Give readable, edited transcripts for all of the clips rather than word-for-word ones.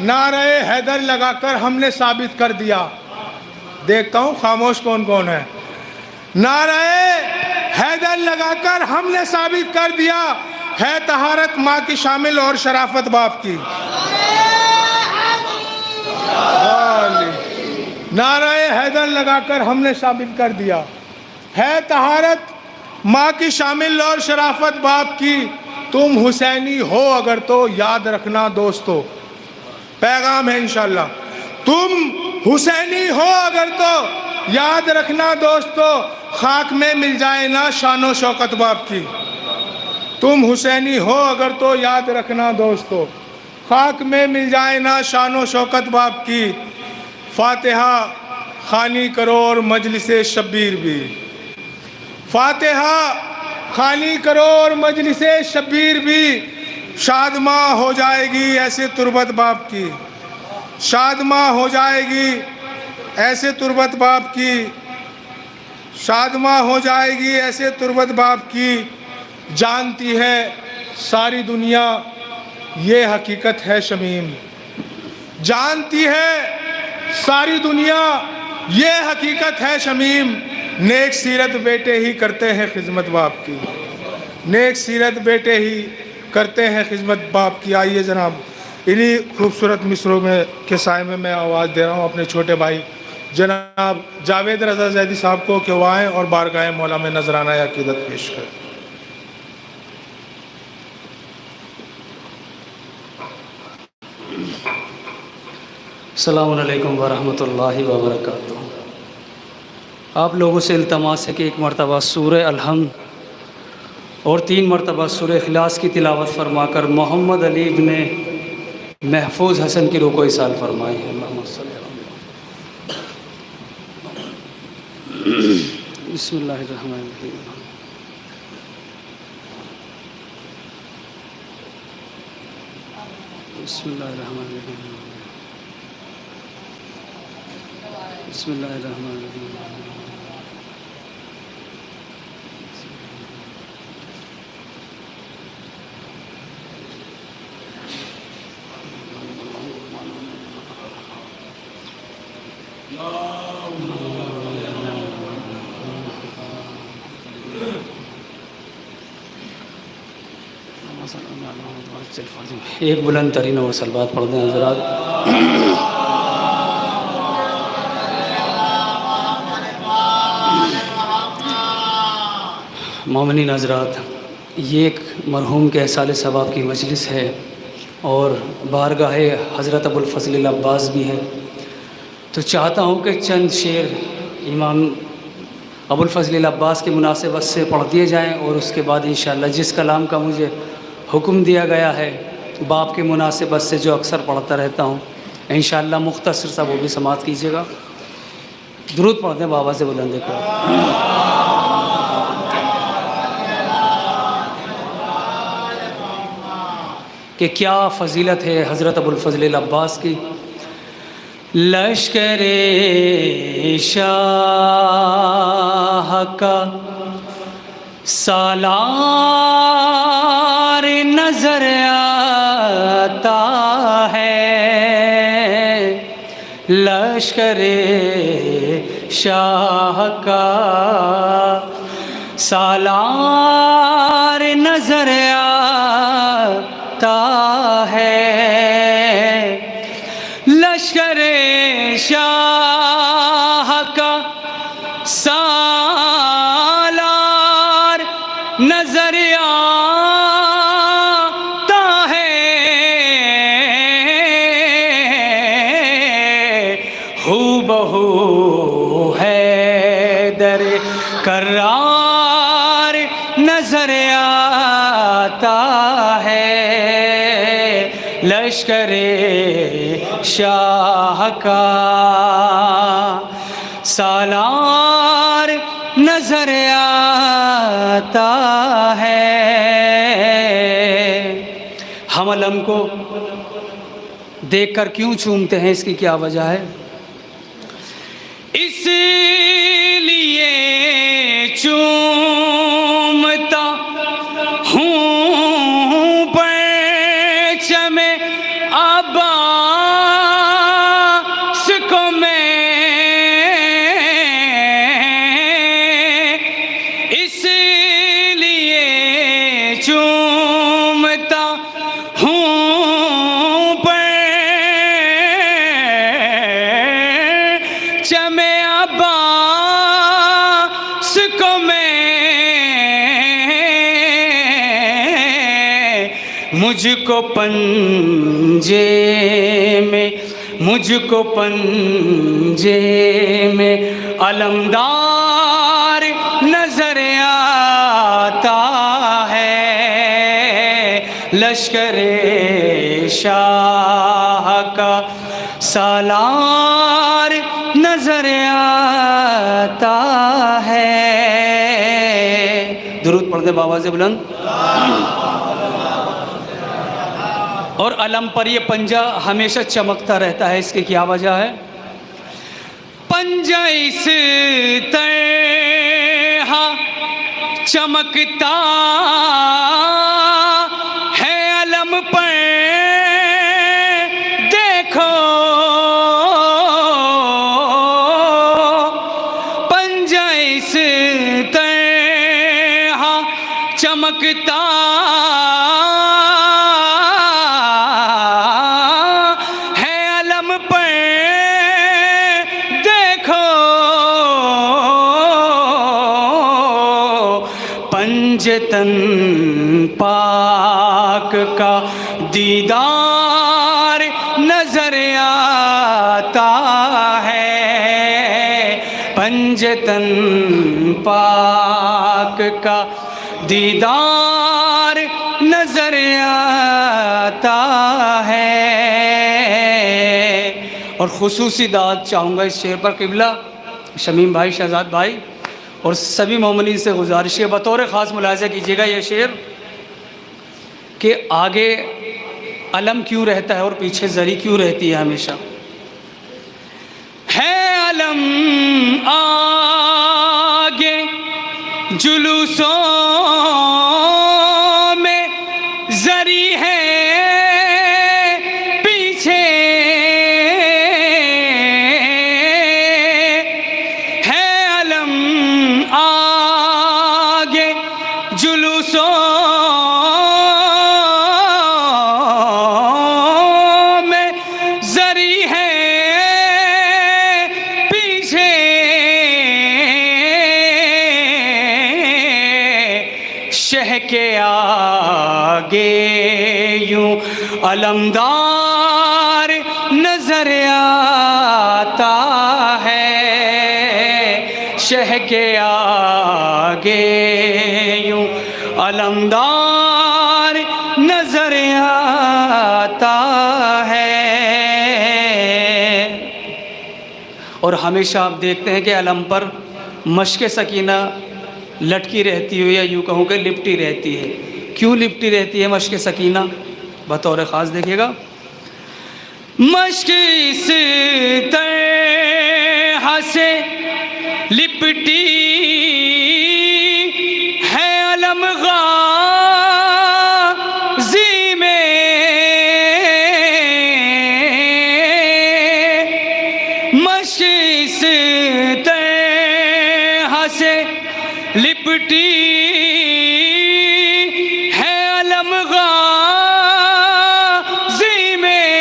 نعرہ حیدر لگا کر ہم نے ثابت کر دیا. دیکھتا ہوں خاموش کون کون ہے. نعرہ حیدر لگا کر ہم نے ثابت کر دیا ہے طہارت ماں کی شامل اور شرافت باپ کی. نعرہ حیدر لگا کر ہم نے ثابت کر دیا ہے طہارت ماں کی شامل اور شرافت باپ کی. تم حسینی ہو اگر تو یاد رکھنا دوستو. پیغام ہے انشاءاللہ. تم حسینی ہو اگر تو یاد رکھنا دوستو، خاک میں مل جائے نا شان و شوکت باپ کی. تم حسینی ہو اگر تو یاد رکھنا دوستو، خاک میں مل جائے نا شان و شوکت باپ کی. فاتحہ خوانی کرو اور مجلس شبیر بھی. فاتحہ خوانی کرو اور مجلس شبیر بھی. شادماں ہو جائے گی ایسے تربت باپ کی. شادماں ہو جائے گی ایسے تربت باپ کی. شادماں ہو جائے گی ایسے تربت باپ کی. جانتی ہے ساری دنیا یہ حقیقت ہے شمیم. جانتی ہے ساری دنیا یہ حقیقت ہے شمیم. نیک سیرت بیٹے ہی کرتے ہیں خدمت باپ کی. نیک سیرت بیٹے ہی کرتے ہیں خدمت باپ کی. آئیے جناب انہی خوبصورت مصروں کے سائے میں آواز دے رہا ہوں اپنے چھوٹے بھائی جناب جاوید رضا زیدی صاحب کو کہ وہ آئیں اور بارگاہ مولا میں نذرانہ عقیدت پیش کریں. السلام علیکم ورحمۃ اللہ وبرکاتہ. آپ لوگوں سے التماس ہے کہ ایک مرتبہ سورہ الحمد اور 3 مرتبہ سورہ اخلاص کی تلاوت فرما کر محمد علی ابن محفوظ حسن کی روح کو ایصال فرمائیں. بسم اللہ الرحمن الرحیم. بسم اللہ الرحمن الرحیم. بسم اللہ الرحمن الرحیم. ایک بلند ترین اور سلوات پڑھ دیں حضرات. مومنین حضرات، یہ ایک مرحوم کے احصال ثواب کی مجلس ہے اور بارگاہ حضرت ابوالفضل العباس بھی ہے. تو چاہتا ہوں کہ چند شعر امام ابوالفضل العباس کی مناسبت سے پڑھ دیے جائیں اور اس کے بعد انشاءاللہ جس کلام کا مجھے حکم دیا گیا ہے باپ کی مناسبت سے جو اکثر پڑھتا رہتا ہوں انشاءاللہ مختصر سا وہ بھی سماعت کیجیے گا. درود پڑھ دیں بابا سے بلند کو. کہ کیا فضیلت ہے حضرت ابوالفضل العباس کی. لشکر شاہ کا سالار نظر آتا ہے. لشکر شاہ کا سالار نظر آتا ہے. لشکر شاہ کا سالار نظر آتا ہے. ہو بہو حیدر کرار نظر آتا ہے. لشکر شاہ کا سالار نظر آتا ہے. ہم علم کو دیکھ کر کیوں چومتے ہیں، اس کی کیا وجہ ہے؟ اس لیے چومتا ہوں پرچم عباس پرچم عباس کو میں مجھ کو پنجے میں علمدار نظر آتا ہے، لشکر شاہ کا سالار نظر آتا ہے۔ درود پڑھ دے بآواز بلند۔ اور علم پر یہ پنجہ ہمیشہ چمکتا رہتا ہے، اس کی کیا وجہ ہے؟ پنجہ اس طرح چمکتا ہے علم پر، دیکھو پنجہ اس طرح چمکتا پنجتن پاک کا دیدار نظر آتا ہے، پنجتن پاک کا دیدار نظر آتا ہے۔ اور خصوصی داد چاہوں گا اس شعر پر قبلہ شمیم بھائی، شہزاد بھائی اور سبھی مومنین سے گزارش ہے، بطور خاص ملاحظہ کیجیے گا یہ شعر کہ آگے علم کیوں رہتا ہے اور پیچھے زری کیوں رہتی ہے ہمیشہ۔ ہے علم آگے جلوسوں میں، زری ہے پیچھے، ہے علم آگے جلوسوں میں، زری ہے پیچھے، شہ کے آگے یوں علمدار نظر آتا ہے، شہ کے آگے یوں علمدار نظر آتا ہے۔ اور ہمیشہ آپ دیکھتے ہیں کہ علم پر مشق سکینہ لٹکی رہتی ہے، یا یوں کہوں کہ لپٹی رہتی ہے۔ کیوں لپٹی رہتی ہے مشق سکینہ؟ بطور خاص دیکھیے گا، مشق اس طرح سے لپٹی ہے علم غازی میں، مشق اس طرح سے لپٹی ہے علم غازی میں،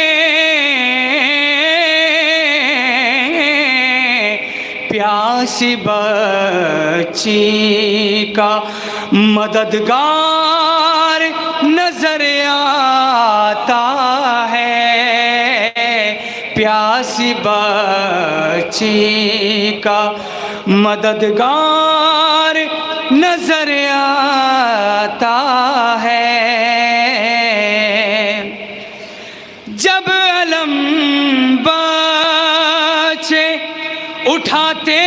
پیاسی بچی کا مددگار نظر آتا ہے، پیاسی بچی کا مددگار نظر آتا ہے۔ جب علم بچے اٹھاتے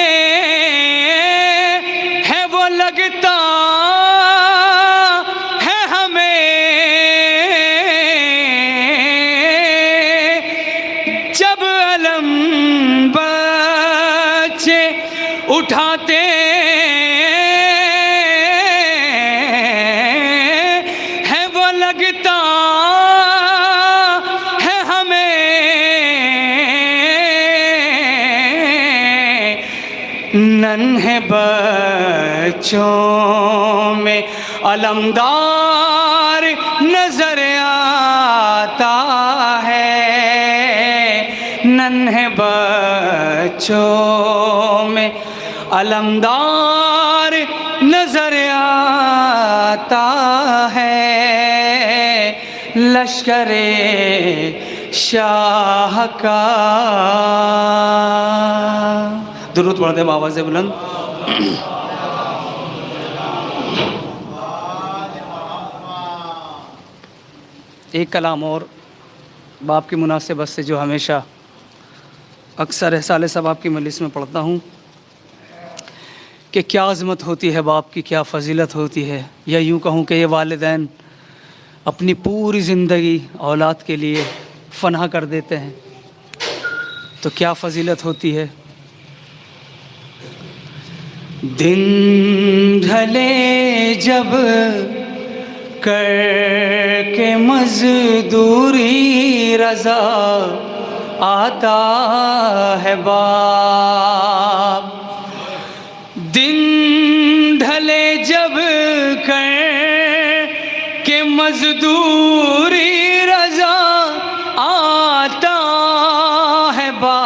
ہیں وہ لگتا ہے ہمیں، جب علم بچے اٹھاتے ہیں وہ لگتا ہے ہمیں، ننھے بچوں میں علمدار نظر آتا ہے، ننھے بچوں میں علمدار نظر آتا ہے لشکر شاہ کا. درود پڑھتے ہیں آواز بلند. ایک کلام اور باپ کی مناسبت سے جو ہمیشہ اکثر احسال ثواب کی مجلس میں پڑھتا ہوں کہ کیا عظمت ہوتی ہے باپ کی، کیا فضیلت ہوتی ہے، یا یوں کہوں کہ یہ والدین اپنی پوری زندگی اولاد کے لیے فنا کر دیتے ہیں تو کیا فضیلت ہوتی ہے. دن ڈھلے جب کر کے مزدوری رضا آتا ہے باپ. دن ڈھلے جب کر کے مزدوری رضا آتا ہے باپ.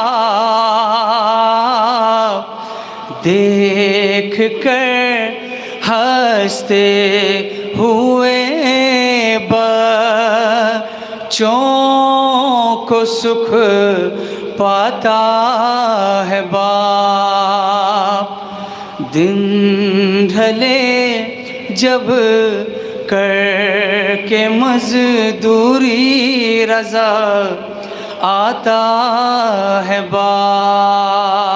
دیکھ کر ہنستے ہوئے بچوں کو سکھ پاتا ہے باپ. دن ڈھلے جب کر کے مزدوری رضا آتا ہے باپ.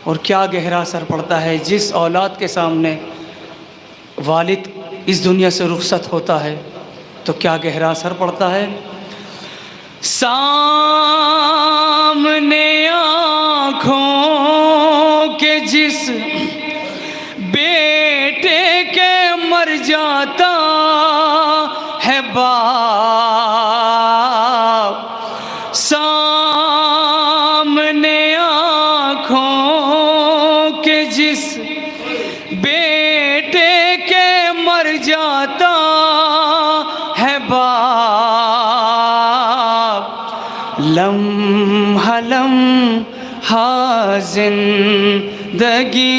اور کیا گہرا اثر پڑتا ہے جس اولاد کے سامنے والد اس دنیا سے رخصت ہوتا ہے تو کیا گہرا اثر پڑتا ہے. سامنے آنکھوں کے جس بیٹے کے مر جاتا ہے باپ. سامنے آنکھوں کے جس بیٹے کے مر جاتا ہے باپ. لمحہ لمحہ زندگی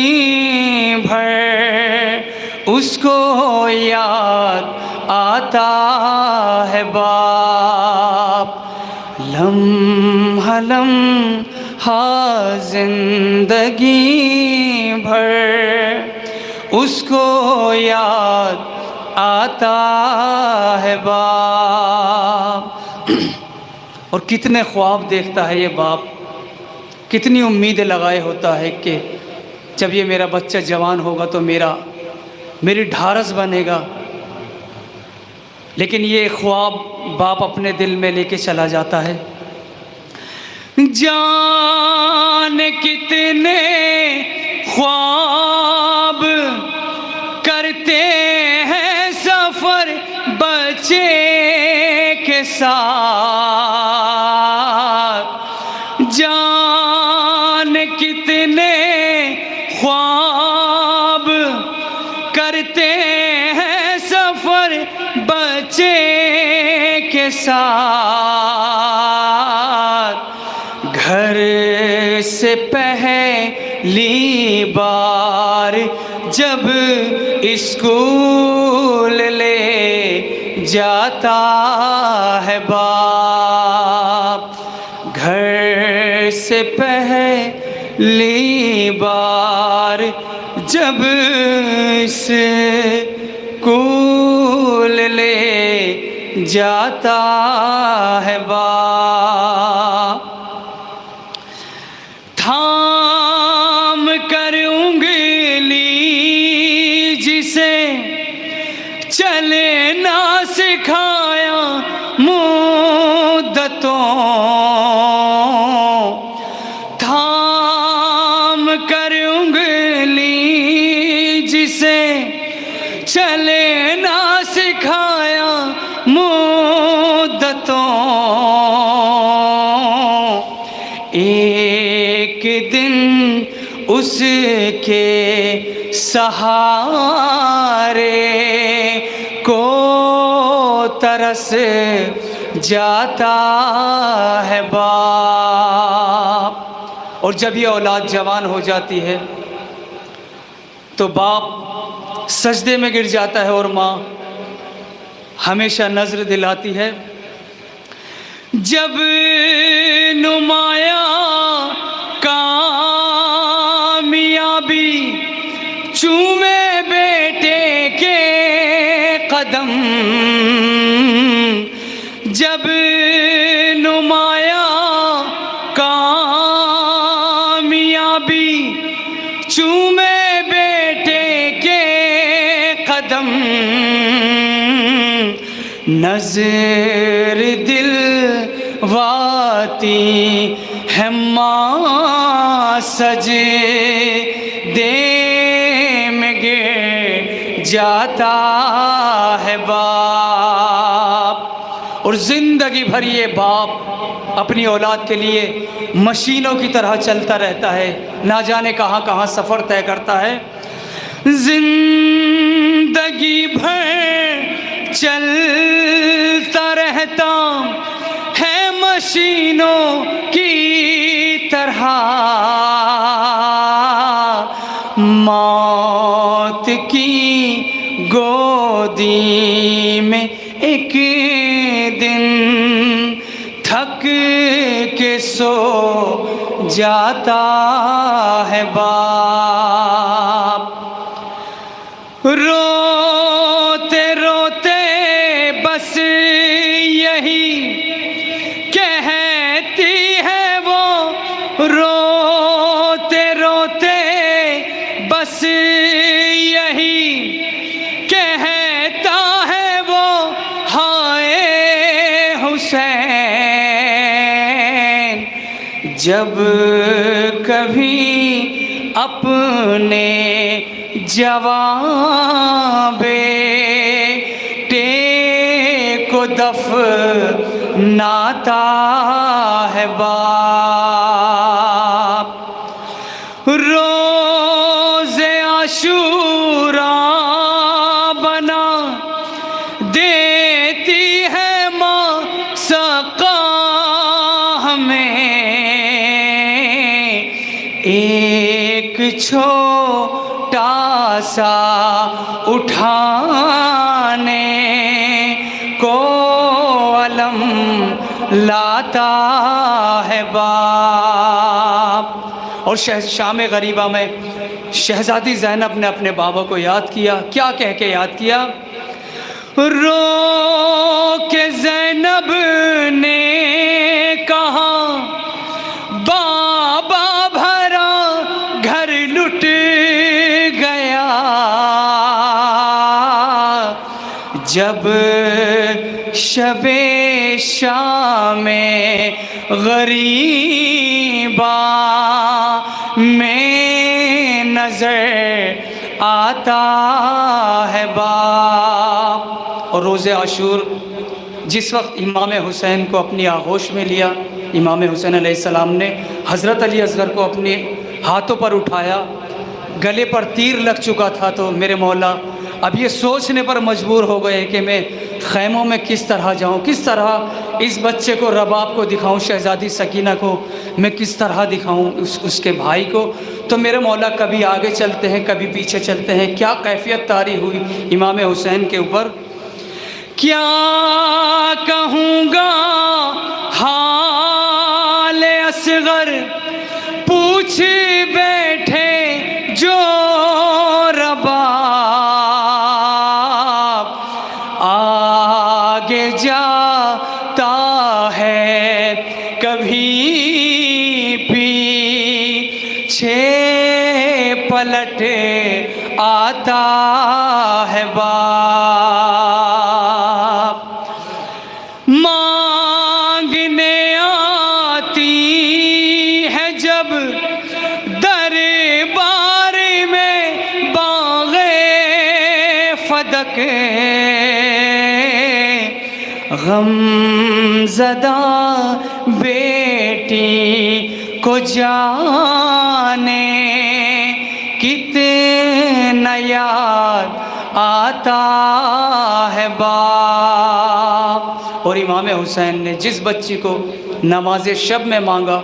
بھر اس کو یاد آتا ہے باپ. لمحہ لمحہ زندگی بھر اس کو یاد آتا ہے باپ. اور کتنے خواب دیکھتا ہے یہ باپ، کتنی امیدیں لگائے ہوتا ہے کہ جب یہ میرا بچہ جوان ہوگا تو میری ڈھارس بنے گا. لیکن یہ خواب باپ اپنے دل میں لے کے چلا جاتا ہے. جان کتنے خواب کرتے ہیں سفر بچے کے ساتھ. جان کتنے خواب کرتے ہیں سفر بچے کے ساتھ. گھر سے پہلی بار جب اسکول لے جاتا ہے باپ. گھر سے پہلی بار جب اسکول لے جاتا ہے باپ. تھام کر انگلی جسے چلنا سکھایا مدتوں. تھام کر انگلی جسے چلنا سکھایا مدتوں. ایک دن اس کے سہارے کو ترس جاتا ہے باپ۔ اور جب یہ اولاد جوان ہو جاتی ہے تو باپ سجدے میں گر جاتا ہے اور ماں ہمیشہ نظر دلاتی ہے، جب نمایاں کامیابی چومے بیٹے کے قدم، جب نمایاں کامیابی چومے بیٹے کے قدم، نظر دلواتی ہے ماں سجدے میں گر جاتا ہے باپ۔ اور زندگی بھر یہ باپ اپنی اولاد کے لیے مشینوں کی طرح چلتا رہتا ہے، نہ جانے کہاں کہاں سفر طے کرتا ہے۔ زندگی بھر چلتا رہتا ہے مشینوں کی طرح، موت کی گودی میں ایک دن تھک کے سو جاتا ہے باپ۔ روتے روتے بس یہی کہتی ہے وہ، روتے روتے بس یہی کہتا ہے وہ، ہائے حسین، جب کبھی اپنے جوان بیٹے کو دفناتا ہے باپ۔ روز عاشوراں بنا دیتی ہے ماں سقا ہمیں، ایک چھوٹا سا اٹھانے کو علم لاتا ہے باپ۔ اور شام غریبہ میں شہزادی زینب نے اپنے بابا کو یاد کیا، کیا کہہ کے یاد کیا؟ رو کے زینب نے کہا، بابا بھرا گھر لٹ گیا، جب شب شام غریباں میں نظر آتا ہے باپ۔ اور روز عاشور جس وقت امام حسین کو اپنی آغوش میں لیا، امام حسین علیہ السلام نے حضرت علی اصغر کو اپنے ہاتھوں پر اٹھایا، گلے پر تیر لگ چکا تھا، تو میرے مولا اب یہ سوچنے پر مجبور ہو گئے کہ میں خیموں میں کس طرح جاؤں، کس طرح اس بچے کو رباب کو دکھاؤں، شہزادی سکینہ کو میں کس طرح دکھاؤں اس کے بھائی کو۔ تو میرے مولا کبھی آگے چلتے ہیں کبھی پیچھے چلتے ہیں۔ کیا کیفیت طاری ہوئی امام حسین کے اوپر، کیا کہوں گا حال اصغر، پوچھ بیٹھے جو رباب، آگے جاتا ہے کبھی پیچھے پلٹ آتا ہے باپ، مانگنے آتی ہے جب دربار میں باغ فدق، غم زدہ بیٹی کو جانے کتنا یاد آتا ہے باپ۔ اور امام حسین نے جس بچی کو نماز شب میں مانگا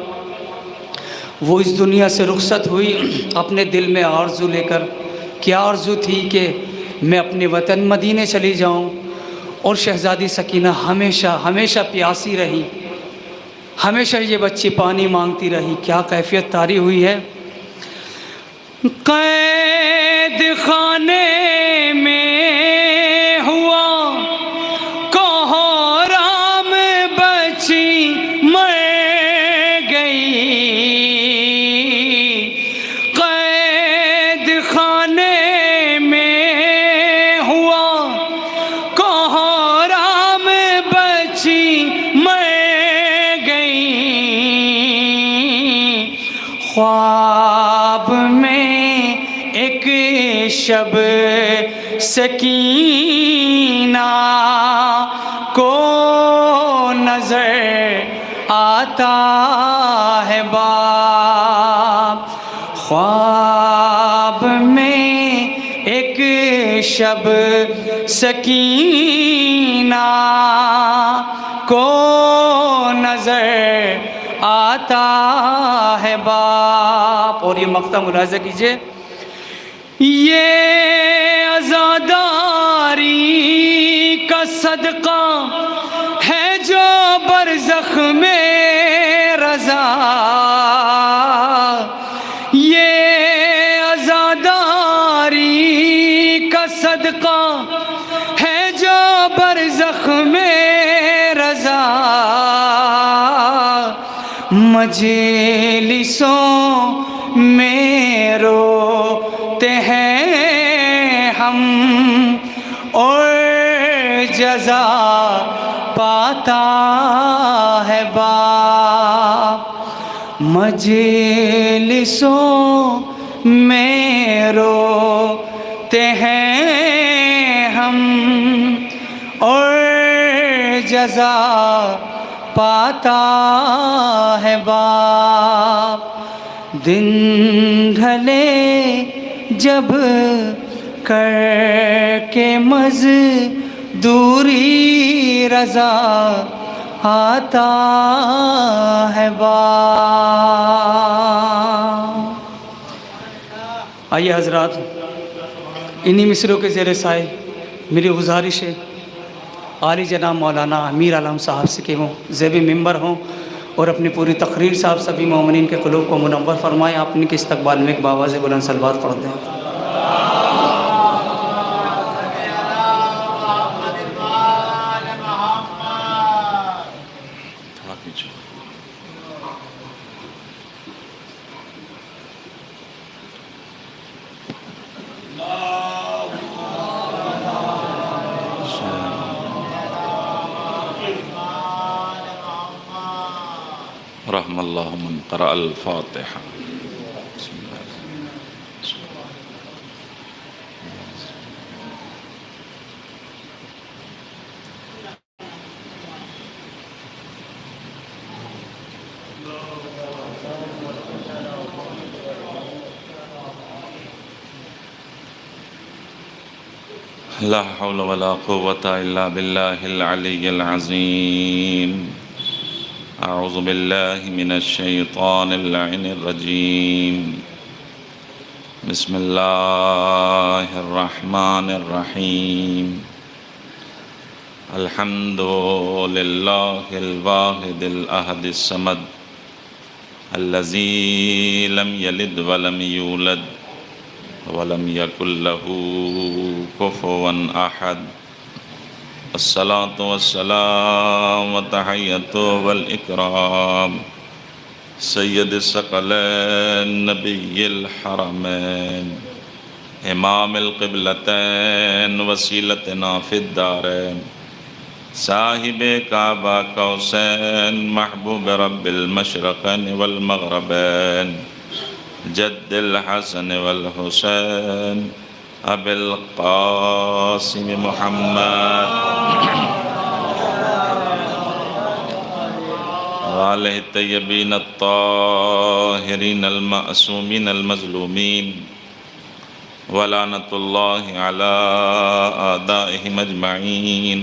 وہ اس دنیا سے رخصت ہوئی اپنے دل میں آرزو لے کر. کیا آرزو تھی کہ میں اپنے وطن مدینے چلی جاؤں. اور شہزادی سکینہ ہمیشہ ہمیشہ پیاسی رہی، ہمیشہ یہ بچی پانی مانگتی رہی. کیا کیفیت طاری ہوئی ہے. قید خانے میں ہوا کوہرام بچی مر گئی. قید خانے میں ہوا کوہرام بچی مر گئی. خواب میں ایک شب سکینہ کو نظر آتا ہے باپ. خواب میں ایک شب سکینہ کو نظر آتا ہے باپ. اور یہ مقطع ملاحظہ کیجئے، یہ عزاداری کا صدقہ ہے جو برزخ میں رضا. یہ عزاداری کا صدقہ ہے جو برزخ میں رضا. مجلسوں میں روتے ہیں ہم اور جزا پاتا ہے باپ. مجلسوں میں روتے ہیں ہم اور جزا پاتا ہے باپ. دن ڈھلے جب کر کے مزدوری رضا آتا ہے باپ. آئیے حضرات، انہی مصروں کے زیر سائے میری گزارش ہے عالی جناب مولانا امیر عالم صاحب سے کہ وہ زیب ممبر ہوں اور اپنی پوری تقریر صاحب سبھی مومنین کے قلوب کو منور فرمائیں. آپ ان کے استقبال میں ایک باواز بلند صلوات پڑھ دیں. رحم اللہ من قرأ الفاتحہ. لا حول ولا قوة إلا بالله العلي العظيم. أعوذ بالله من الشيطان اللعين الرجيم. بسم الله الرحمن الرحيم. الحمد لله الواحد الأحد الصمد الذي لم يلد ولم يولد ولم يكن له كفوا أحد. الصلاة والسلام والتحية والإكرام سيد الثقلين نبي الحرمين إمام القبلتين وسيلتنا في الدارين صاحب کعبہ قوسین محبوب رب المشرقین والمغربین جد الحسن والحسین ابی القاسم محمد وآلہ الطیبین الطاہرین المعصومین المظلومین ولعنت اللہ علی اعدائہم اجمعین.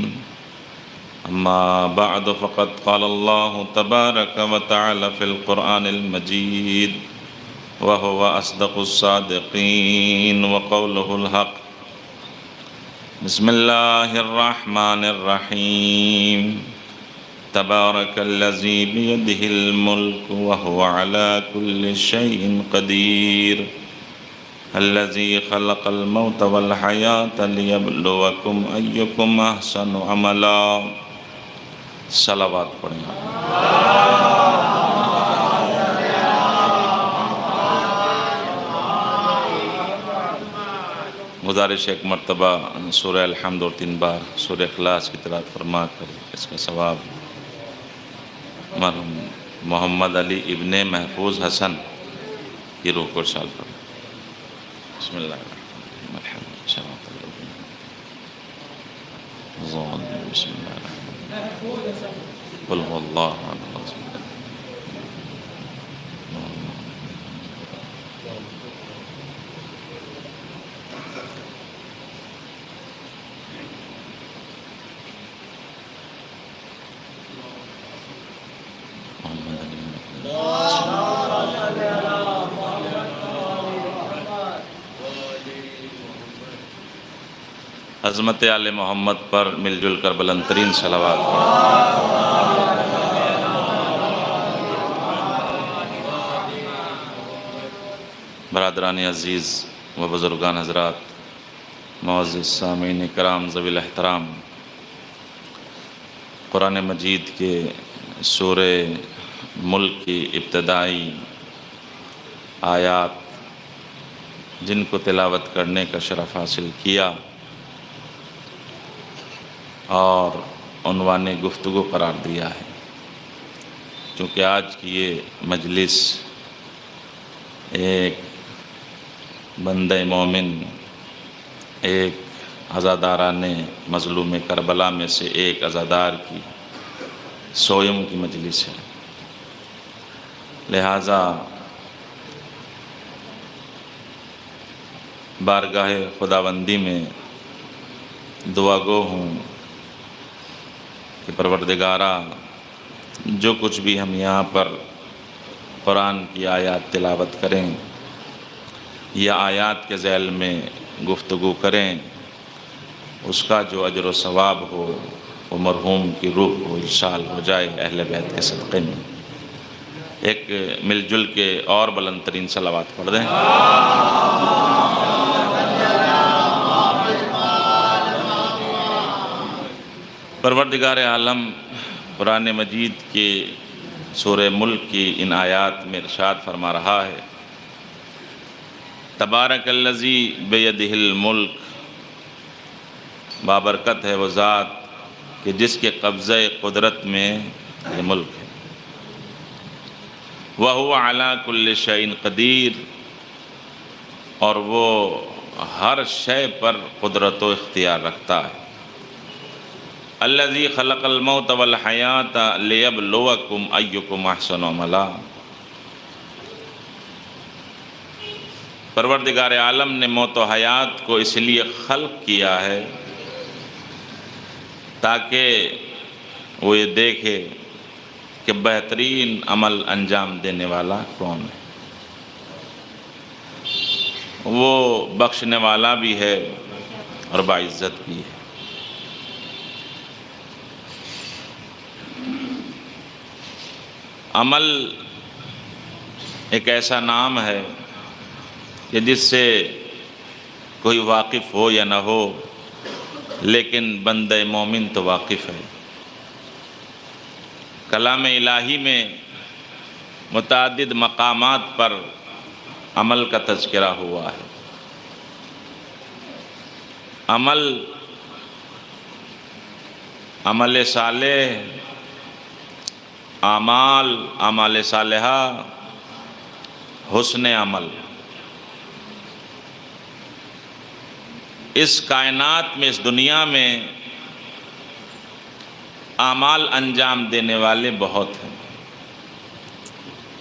أما بعد فقد قال الله تبارك وتعالى في القرآن المجيد وهو أصدق الصادقين وقوله الحق. بسم الله الرحمن الرحيم. تبارك الذي بيده الملك وهو على كل شيء قدير. الذي خلق الموت والحياة ليبلوكم أيكم أحسن عملا. صلوات پڑھیں. گزارش ایک مرتبہ سورہ الحمد اور 3 بار سورہ اخلاص کی تلاوت فرما کر اس کا ثواب مرحوم محمد علی ابن محفوظ حسن کی روح کو ارسال فرمائیں. بسم اللہ الرحمن الرحیم. بسم اللہ الرحمن الرحیم. قل هو اللہ احد اللہ الصمد. عظمت آل محمد پر مل جل کر بلند ترین صلوات پڑھیں. برادران عزیز و بزرگان حضرات، معزز سامعین کرام ذوی الاحترام، قرآن مجید کے سورہ ملک کی ابتدائی آیات جن کو تلاوت کرنے کا شرف حاصل کیا اور عنوان گفتگو قرار دیا ہے، چونکہ آج کی یہ مجلس ایک بندہ مومن، ایک عزاداران مظلوم کربلا میں سے ایک عزادار کی سوئم کی مجلس ہے، لہٰذا بارگاہ خداوندی میں دعا گو ہوں کہ پروردگارہ جو کچھ بھی ہم یہاں پر قرآن کی آیات تلاوت کریں یا آیات کے ذیل میں گفتگو کریں، اس کا جو اجر و ثواب ہو وہ مرحوم کی روح کو ارسال ہو جائے اہل بیت کے صدقے میں. ایک مل جل کے اور بلند ترین صلوات پڑھ دیں. پروردگار عالم قرآن مجید کے سورہ ملک کی ان آیات میں ارشاد فرما رہا ہے، تبارک الذی بیدہ الملک، بابرکت ہے وہ ذات کہ جس کے قبضہ قدرت میں یہ ملک ہے. وَهُوَ عَلَى كُلِّ شَيْءٍ قدیر، اور وہ ہر شے پر قدرت و اختیار رکھتا ہے. الذی خلق الموت والحیات لیبلوکم ایکم احسن عملا، پروردگار عالم نے موت و حیات کو اس لیے خلق کیا ہے تاکہ وہ یہ دیکھے کہ بہترین عمل انجام دینے والا کون ہے. وہ بخشنے والا بھی ہے اور باعزت بھی ہے. عمل ایک ایسا نام ہے کہ جس سے کوئی واقف ہو یا نہ ہو، لیکن بندہ مومن تو واقف ہے. کلام الہی میں متعدد مقامات پر عمل کا تذکرہ ہوا ہے. عمل صالح، اعمال صالحہ، حسن عمل، اس کائنات میں، اس دنیا میں اعمال انجام دینے والے بہت ہیں.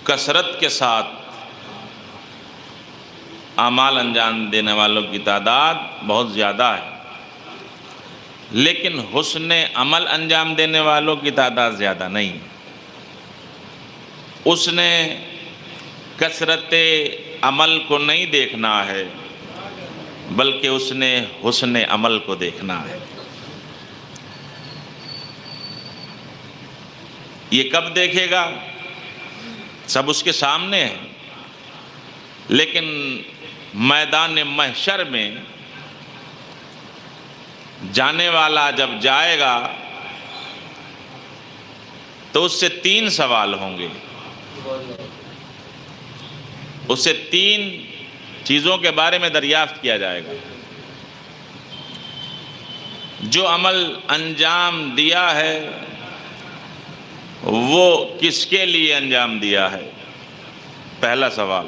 کثرت کے ساتھ اعمال انجام دینے والوں کی تعداد بہت زیادہ ہے، لیکن حسن عمل انجام دینے والوں کی تعداد زیادہ نہیں. اس نے کثرت عمل کو نہیں دیکھنا ہے بلکہ اس نے حسن عمل کو دیکھنا ہے. یہ کب دیکھے گا؟ سب اس کے سامنے ہے، لیکن میدان محشر میں جانے والا جب جائے گا تو اس سے 3 سوال ہوں گے. اس سے 3 چیزوں کے بارے میں دریافت کیا جائے گا. جو عمل انجام دیا ہے وہ کس کے لیے انجام دیا ہے؟ پہلا سوال.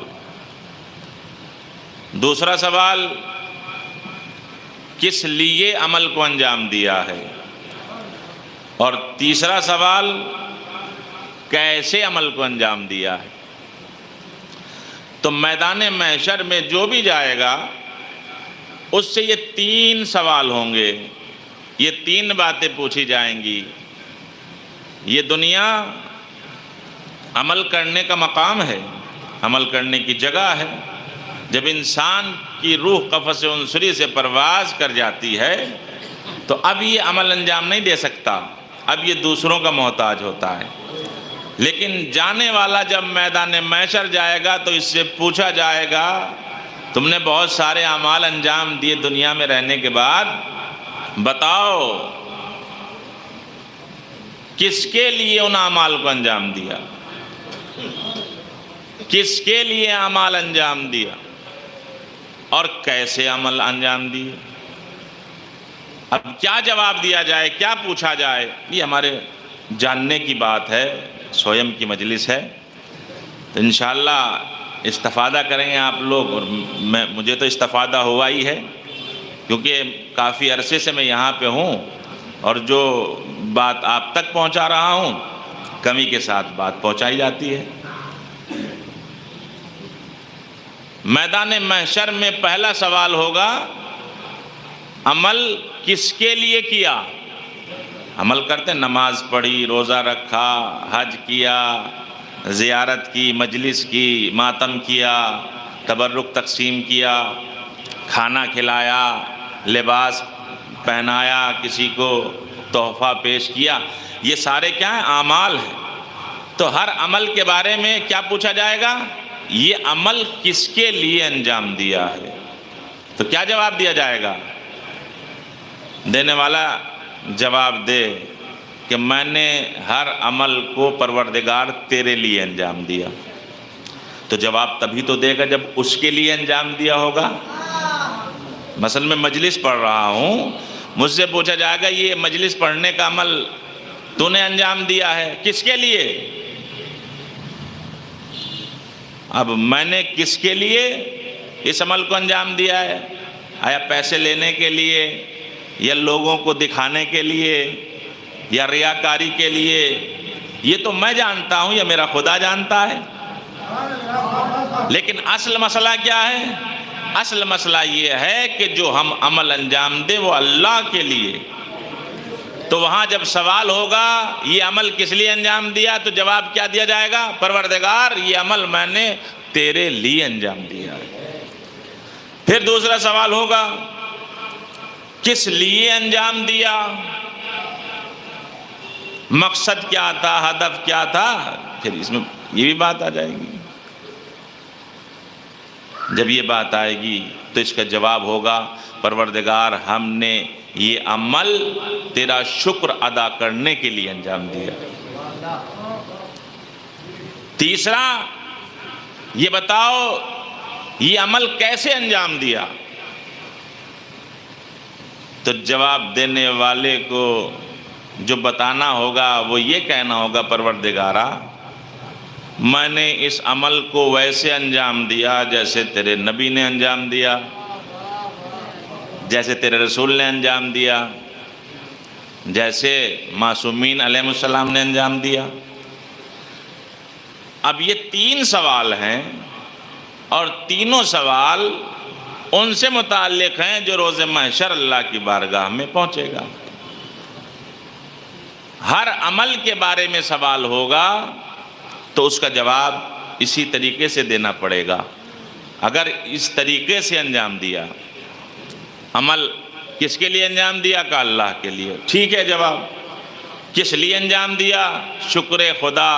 دوسرا سوال، کس لیے عمل کو انجام دیا ہے؟ اور تیسرا سوال، کیسے عمل کو انجام دیا ہے؟ تو میدان محشر میں جو بھی جائے گا اس سے یہ 3 سوال ہوں گے، یہ 3 باتیں پوچھی جائیں گی. یہ دنیا عمل کرنے کا مقام ہے، عمل کرنے کی جگہ ہے. جب انسان کی روح قفس عنصری سے پرواز کر جاتی ہے تو اب یہ عمل انجام نہیں دے سکتا، اب یہ دوسروں کا محتاج ہوتا ہے. لیکن جانے والا جب میدان محشر جائے گا تو اس سے پوچھا جائے گا تم نے بہت سارے اعمال انجام دیے دنیا میں رہنے کے بعد، بتاؤ کس کے لیے ان اعمال کو انجام دیا؟ کس کے لیے اعمال انجام دیا اور کیسے عمل انجام دیے؟ اب کیا جواب دیا جائے، کیا پوچھا جائے، یہ ہمارے جاننے کی بات ہے. سویم کی مجلس ہے تو انشاءاللہ استفادہ کریں گے آپ لوگ، اور مجھے تو استفادہ ہوا ہی ہے کیونکہ کافی عرصے سے میں یہاں پہ ہوں اور جو بات آپ تک پہنچا رہا ہوں کمی کے ساتھ بات پہنچائی جاتی ہے. میدان محشر میں پہلا سوال ہوگا عمل کس کے لیے کیا؟ عمل کرتے، نماز پڑھی، روزہ رکھا، حج کیا، زیارت کی، مجلس کی، ماتم کیا، تبرک تقسیم کیا، کھانا کھلایا، لباس پہنایا، کسی کو تحفہ پیش کیا. یہ سارے کیا ہیں؟ اعمال ہیں. تو ہر عمل کے بارے میں کیا پوچھا جائے گا؟ یہ عمل کس کے لیے انجام دیا ہے؟ تو کیا جواب دیا جائے گا؟ دینے والا جواب دے کہ میں نے ہر عمل کو پروردگار تیرے لیے انجام دیا. تو جواب تبھی تو دے گا جب اس کے لیے انجام دیا ہوگا. مثلا میں مجلس پڑھ رہا ہوں، مجھ سے پوچھا جائے گا یہ مجلس پڑھنے کا عمل تو نے انجام دیا ہے، کس کے لیے؟ اب میں نے کس کے لیے اس عمل کو انجام دیا ہے؟ آیا پیسے لینے کے لیے، یا لوگوں کو دکھانے کے لیے، یا ریاکاری کے لیے؟ یہ تو میں جانتا ہوں، یہ میرا خدا جانتا ہے. لیکن اصل مسئلہ کیا ہے؟ اصل مسئلہ یہ ہے کہ جو ہم عمل انجام دیں وہ اللہ کے لیے. تو وہاں جب سوال ہوگا یہ عمل کس لیے انجام دیا، تو جواب کیا دیا جائے گا؟ پروردگار یہ عمل میں نے تیرے لیے انجام دیا ہے. پھر دوسرا سوال ہوگا کس لیے انجام دیا، مقصد کیا تھا، ہدف کیا تھا؟ پھر اس میں یہ بھی بات آ جائے گی. جب یہ بات آئے گی تو اس کا جواب ہوگا پروردگار ہم نے یہ عمل تیرا شکر ادا کرنے کے لیے انجام دیا. تیسرا یہ بتاؤ یہ عمل کیسے انجام دیا؟ تو جواب دینے والے کو جو بتانا ہوگا وہ یہ کہنا ہوگا پروردگارا میں نے اس عمل کو ویسے انجام دیا جیسے تیرے نبی نے انجام دیا، جیسے تیرے رسول نے انجام دیا، جیسے معصومین علیہ السلام نے انجام دیا. اب یہ 3 سوال ہیں اور تینوں سوال ان سے متعلق ہیں جو روز محشر اللہ کی بارگاہ میں پہنچے گا. ہر عمل کے بارے میں سوال ہوگا تو اس کا جواب اسی طریقے سے دینا پڑے گا۔ اگر اس طریقے سے انجام دیا، عمل کس کے لیے انجام دیا؟ کہ اللہ کے لیے، ٹھیک ہے جواب۔ کس لیے انجام دیا؟ شکر خدا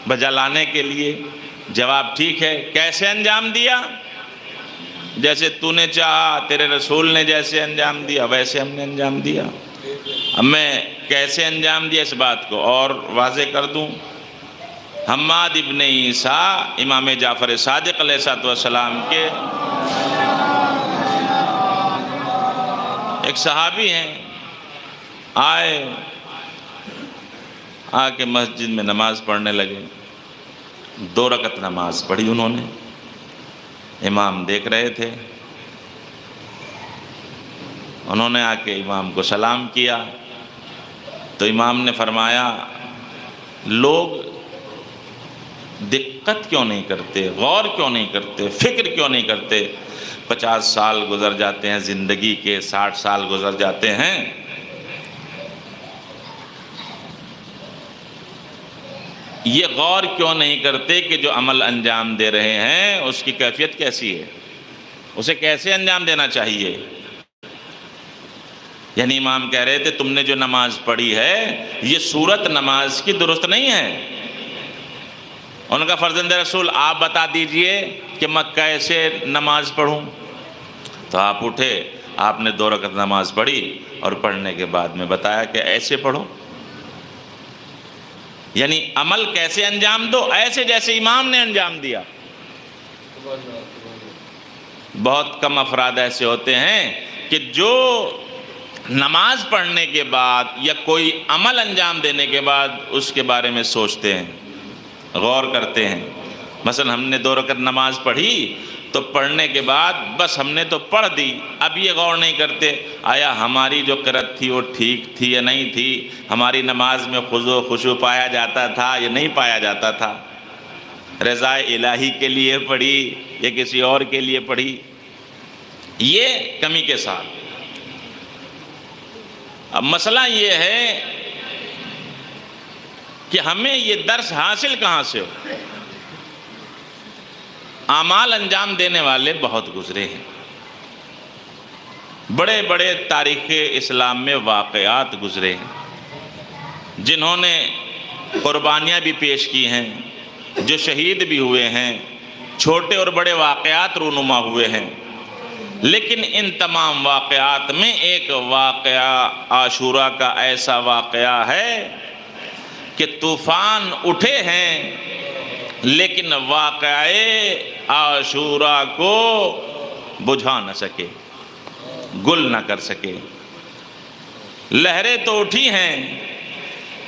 بجا لانے کے لیے، جواب ٹھیک ہے۔ کیسے انجام دیا؟ جیسے تو نے چاہا، تیرے رسول نے جیسے انجام دیا ویسے ہم نے انجام دیا۔ اب میں کیسے انجام دیا اس بات کو اور واضح کر دوں۔ حماد ابن عیسیٰ امام جعفر صادق علیہ السلام کے ایک صحابی ہیں، آ کے مسجد میں نماز پڑھنے لگے۔ 2 رکعت نماز پڑھی انہوں نے، امام دیکھ رہے تھے۔ انہوں نے آ کے امام کو سلام کیا تو امام نے فرمایا، لوگ دقت کیوں نہیں کرتے، غور کیوں نہیں کرتے، فکر کیوں نہیں کرتے؟ 50 سال گزر جاتے ہیں زندگی کے، 60 سال گزر جاتے ہیں، یہ غور کیوں نہیں کرتے کہ جو عمل انجام دے رہے ہیں اس کی کیفیت کیسی ہے، اسے کیسے انجام دینا چاہیے؟ یعنی امام کہہ رہے تھے تم نے جو نماز پڑھی ہے یہ صورت نماز کی درست نہیں ہے۔ ان کا فرزند رسول آپ بتا دیجئے کہ میں کیسے نماز پڑھوں؟ تو آپ اٹھے، آپ نے 2 رکعت نماز پڑھی اور پڑھنے کے بعد میں بتایا کہ ایسے پڑھو۔ یعنی عمل کیسے انجام دو؟ ایسے جیسے امام نے انجام دیا۔ بہت کم افراد ایسے ہوتے ہیں کہ جو نماز پڑھنے کے بعد یا کوئی عمل انجام دینے کے بعد اس کے بارے میں سوچتے ہیں، غور کرتے ہیں۔ مثلا ہم نے 2 رکعت نماز پڑھی تو پڑھنے کے بعد بس ہم نے تو پڑھ دی، اب یہ غور نہیں کرتے آیا ہماری جو قرأت تھی وہ ٹھیک تھی یا نہیں تھی، ہماری نماز میں خضوع و خشوع پایا جاتا تھا یا نہیں پایا جاتا تھا، رضا الہی کے لیے پڑھی یا کسی اور کے لیے پڑھی۔ یہ کمی کے ساتھ۔ اب مسئلہ یہ ہے کہ ہمیں یہ درس حاصل کہاں سے ہو؟ اعمال انجام دینے والے بہت گزرے ہیں، بڑے بڑے تاریخ اسلام میں واقعات گزرے ہیں، جنہوں نے قربانیاں بھی پیش کی ہیں، جو شہید بھی ہوئے ہیں، چھوٹے اور بڑے واقعات رونما ہوئے ہیں۔ لیکن ان تمام واقعات میں ایک واقعہ عاشورہ کا ایسا واقعہ ہے کہ طوفان اٹھے ہیں لیکن واقعے عاشورہ کو بجھا نہ سکے، گل نہ کر سکے۔ لہریں تو اٹھی ہیں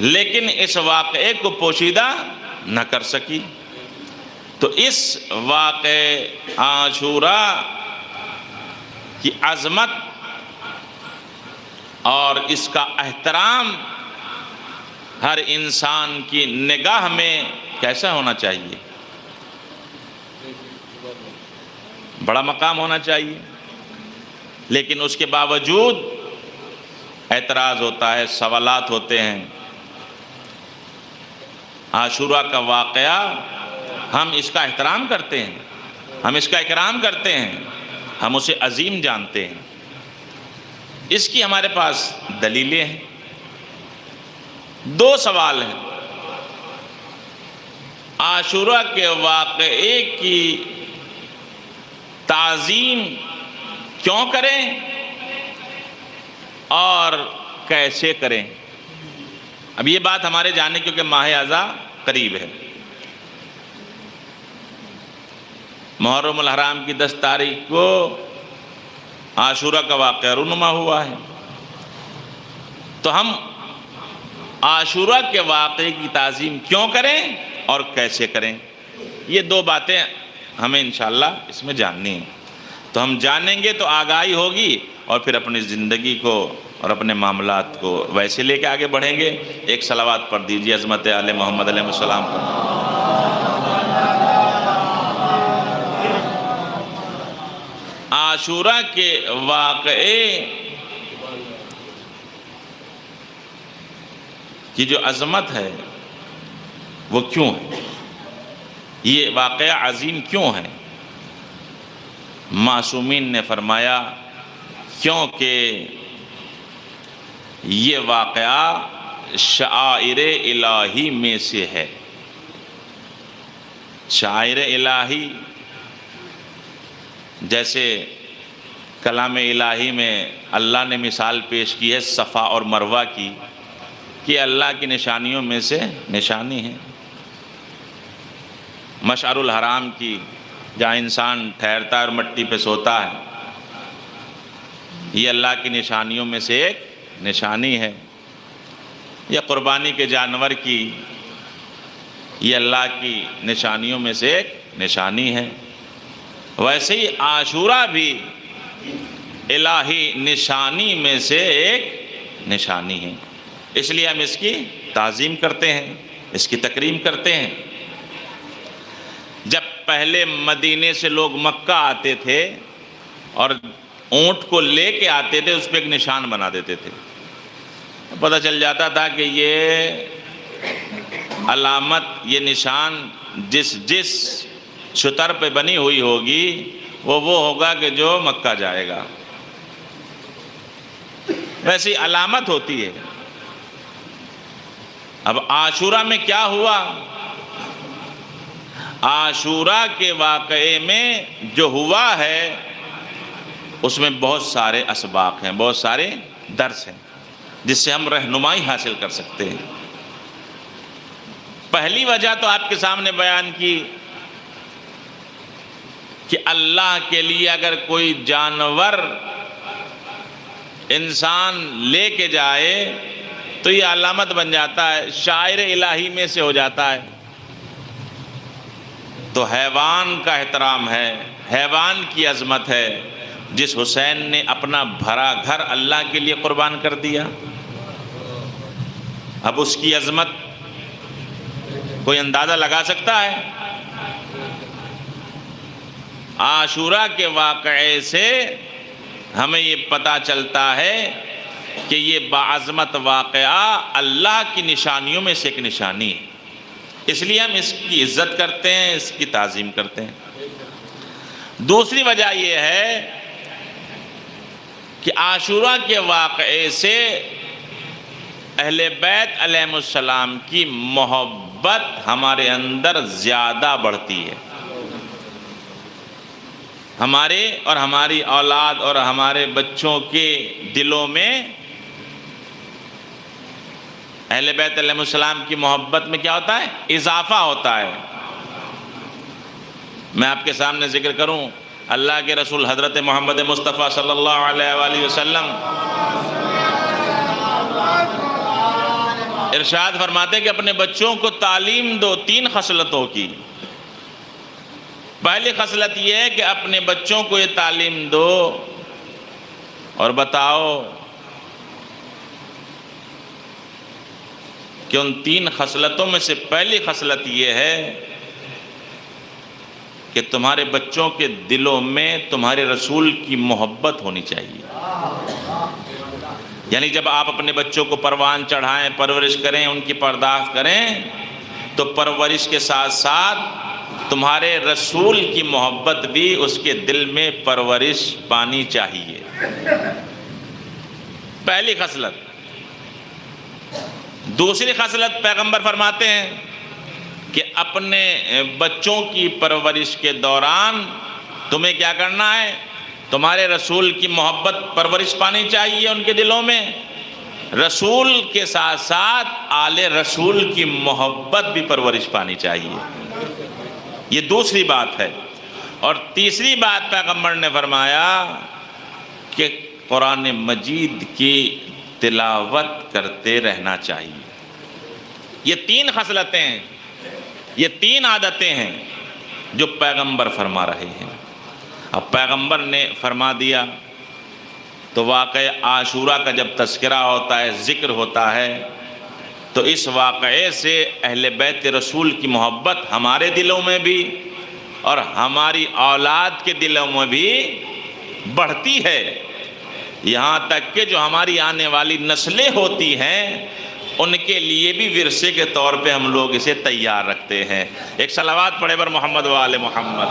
لیکن اس واقعے کو پوشیدہ نہ کر سکی۔ تو اس واقعے عاشورہ کی عظمت اور اس کا احترام ہر انسان کی نگاہ میں کیسا ہونا چاہیے؟ بڑا مقام ہونا چاہیے۔ لیکن اس کے باوجود اعتراض ہوتا ہے، سوالات ہوتے ہیں۔ عاشورہ کا واقعہ ہم اس کا احترام کرتے ہیں، ہم اس کا اکرام کرتے ہیں، ہم اسے عظیم جانتے ہیں۔ اس کی ہمارے پاس دلیلیں ہیں۔ 2 سوال ہیں۔ عاشورہ کے واقعے کی تعظیم کیوں کریں اور کیسے کریں؟ اب یہ بات ہمارے جاننے کیونکہ ماہ اعضاء قریب ہے۔ محرم الحرام کی 10 تاریخ کو عاشورہ کا واقعہ رونما ہوا ہے، تو ہم عاشورہ کے واقعے کی تعظیم کیوں کریں اور کیسے کریں؟ یہ 2 باتیں ہمیں انشاءاللہ اس میں جاننی ہیں۔ تو ہم جانیں گے تو آگاہی ہوگی اور پھر اپنی زندگی کو اور اپنے معاملات کو ویسے لے کے آگے بڑھیں گے۔ ایک صلوات پڑھ دیجیے عظمت آل محمد علیہ السلام پر۔ عاشورہ کے واقعے کی جو عظمت ہے وہ کیوں ہے، یہ واقعہ عظیم کیوں ہے؟ معصومین نے فرمایا کیونکہ یہ واقعہ شعائر الہی میں سے ہے۔ شعائر الہی جیسے کلام الہی میں اللہ نے مثال پیش کی ہے صفا اور مروہ کی، کہ اللہ کی نشانیوں میں سے نشانی ہے۔ مشعر الحرام کی، جہاں انسان ٹھہرتا ہے اور مٹی پہ سوتا ہے، یہ اللہ کی نشانیوں میں سے ایک نشانی ہے۔ یا قربانی کے جانور کی، یہ اللہ کی نشانیوں میں سے ایک نشانی ہے۔ ویسے ہی عاشورہ بھی الہی نشانی میں سے ایک نشانی ہے، اس لیے ہم اس کی تعظیم کرتے ہیں، اس کی تکریم کرتے ہیں۔ جب پہلے مدینے سے لوگ مکہ آتے تھے اور اونٹ کو لے کے آتے تھے، اس پہ ایک نشان بنا دیتے تھے، پتہ چل جاتا تھا کہ یہ علامت، یہ نشان جس شتر پہ بنی ہوئی ہوگی وہ ہوگا کہ جو مکہ جائے گا۔ ویسی علامت ہوتی ہے۔ اب عاشورہ میں کیا ہوا؟ عاشورہ کے واقعے میں جو ہوا ہے اس میں بہت سارے اسباق ہیں، بہت سارے درس ہیں جس سے ہم رہنمائی حاصل کر سکتے ہیں۔ پہلی وجہ تو آپ کے سامنے بیان کی کہ اللہ کے لیے اگر کوئی جانور انسان لے کے جائے تو یہ علامت بن جاتا ہے، شاعر الہی میں سے ہو جاتا ہے۔ تو حیوان کا احترام ہے، حیوان کی عظمت ہے۔ جس حسین نے اپنا بھرا گھر اللہ کے لیے قربان کر دیا، اب اس کی عظمت کوئی اندازہ لگا سکتا ہے؟ عاشورہ کے واقعے سے ہمیں یہ پتہ چلتا ہے کہ یہ باعظمت واقعہ اللہ کی نشانیوں میں سے ایک نشانی ہے، اس لیے ہم اس کی عزت کرتے ہیں، اس کی تعظیم کرتے ہیں۔ دوسری وجہ یہ ہے کہ عاشورہ کے واقعے سے اہل بیت علیہم السلام کی محبت ہمارے اندر زیادہ بڑھتی ہے۔ ہمارے اور ہماری اولاد اور ہمارے بچوں کے دلوں میں اہل بیت علیہ السلام کی محبت میں کیا ہوتا ہے؟ اضافہ ہوتا ہے۔ میں آپ کے سامنے ذکر کروں، اللہ کے رسول حضرت محمد مصطفیٰ صلی اللہ علیہ وآلہ وسلم ارشاد فرماتے ہیں کہ اپنے بچوں کو تعلیم دو 3 خصلتوں کی۔ پہلی خصلت یہ ہے کہ اپنے بچوں کو یہ تعلیم دو اور بتاؤ کہ ان 3 خصلتوں میں سے پہلی خصلت یہ ہے کہ تمہارے بچوں کے دلوں میں تمہارے رسول کی محبت ہونی چاہیے۔ یعنی جب آپ اپنے بچوں کو پروان چڑھائیں، پرورش کریں، ان کی پرداخت کریں، تو پرورش کے ساتھ ساتھ تمہارے رسول کی محبت بھی اس کے دل میں پرورش پانی چاہیے۔ پہلی خصلت۔ دوسری خصلت پیغمبر فرماتے ہیں کہ اپنے بچوں کی پرورش کے دوران تمہیں کیا کرنا ہے؟ تمہارے رسول کی محبت پرورش پانی چاہیے ان کے دلوں میں، رسول کے ساتھ ساتھ آل رسول کی محبت بھی پرورش پانی چاہیے۔ یہ دوسری بات ہے۔ اور تیسری بات پیغمبر نے فرمایا کہ قرآن مجید کی تلاوت کرتے رہنا چاہیے۔ یہ 3 خصلتیں ہیں، یہ 3 عادتیں ہیں جو پیغمبر فرما رہے ہیں۔ اب پیغمبر نے فرما دیا تو واقعہ عاشورہ کا جب تذکرہ ہوتا ہے، ذکر ہوتا ہے، تو اس واقعے سے اہل بیت رسول کی محبت ہمارے دلوں میں بھی اور ہماری اولاد کے دلوں میں بھی بڑھتی ہے، یہاں تک کہ جو ہماری آنے والی نسلیں ہوتی ہیں ان کے لیے بھی ورثے کے طور پہ ہم لوگ اسے تیار رکھتے ہیں۔ ایک صلوات پڑھے بر محمد و آل محمد۔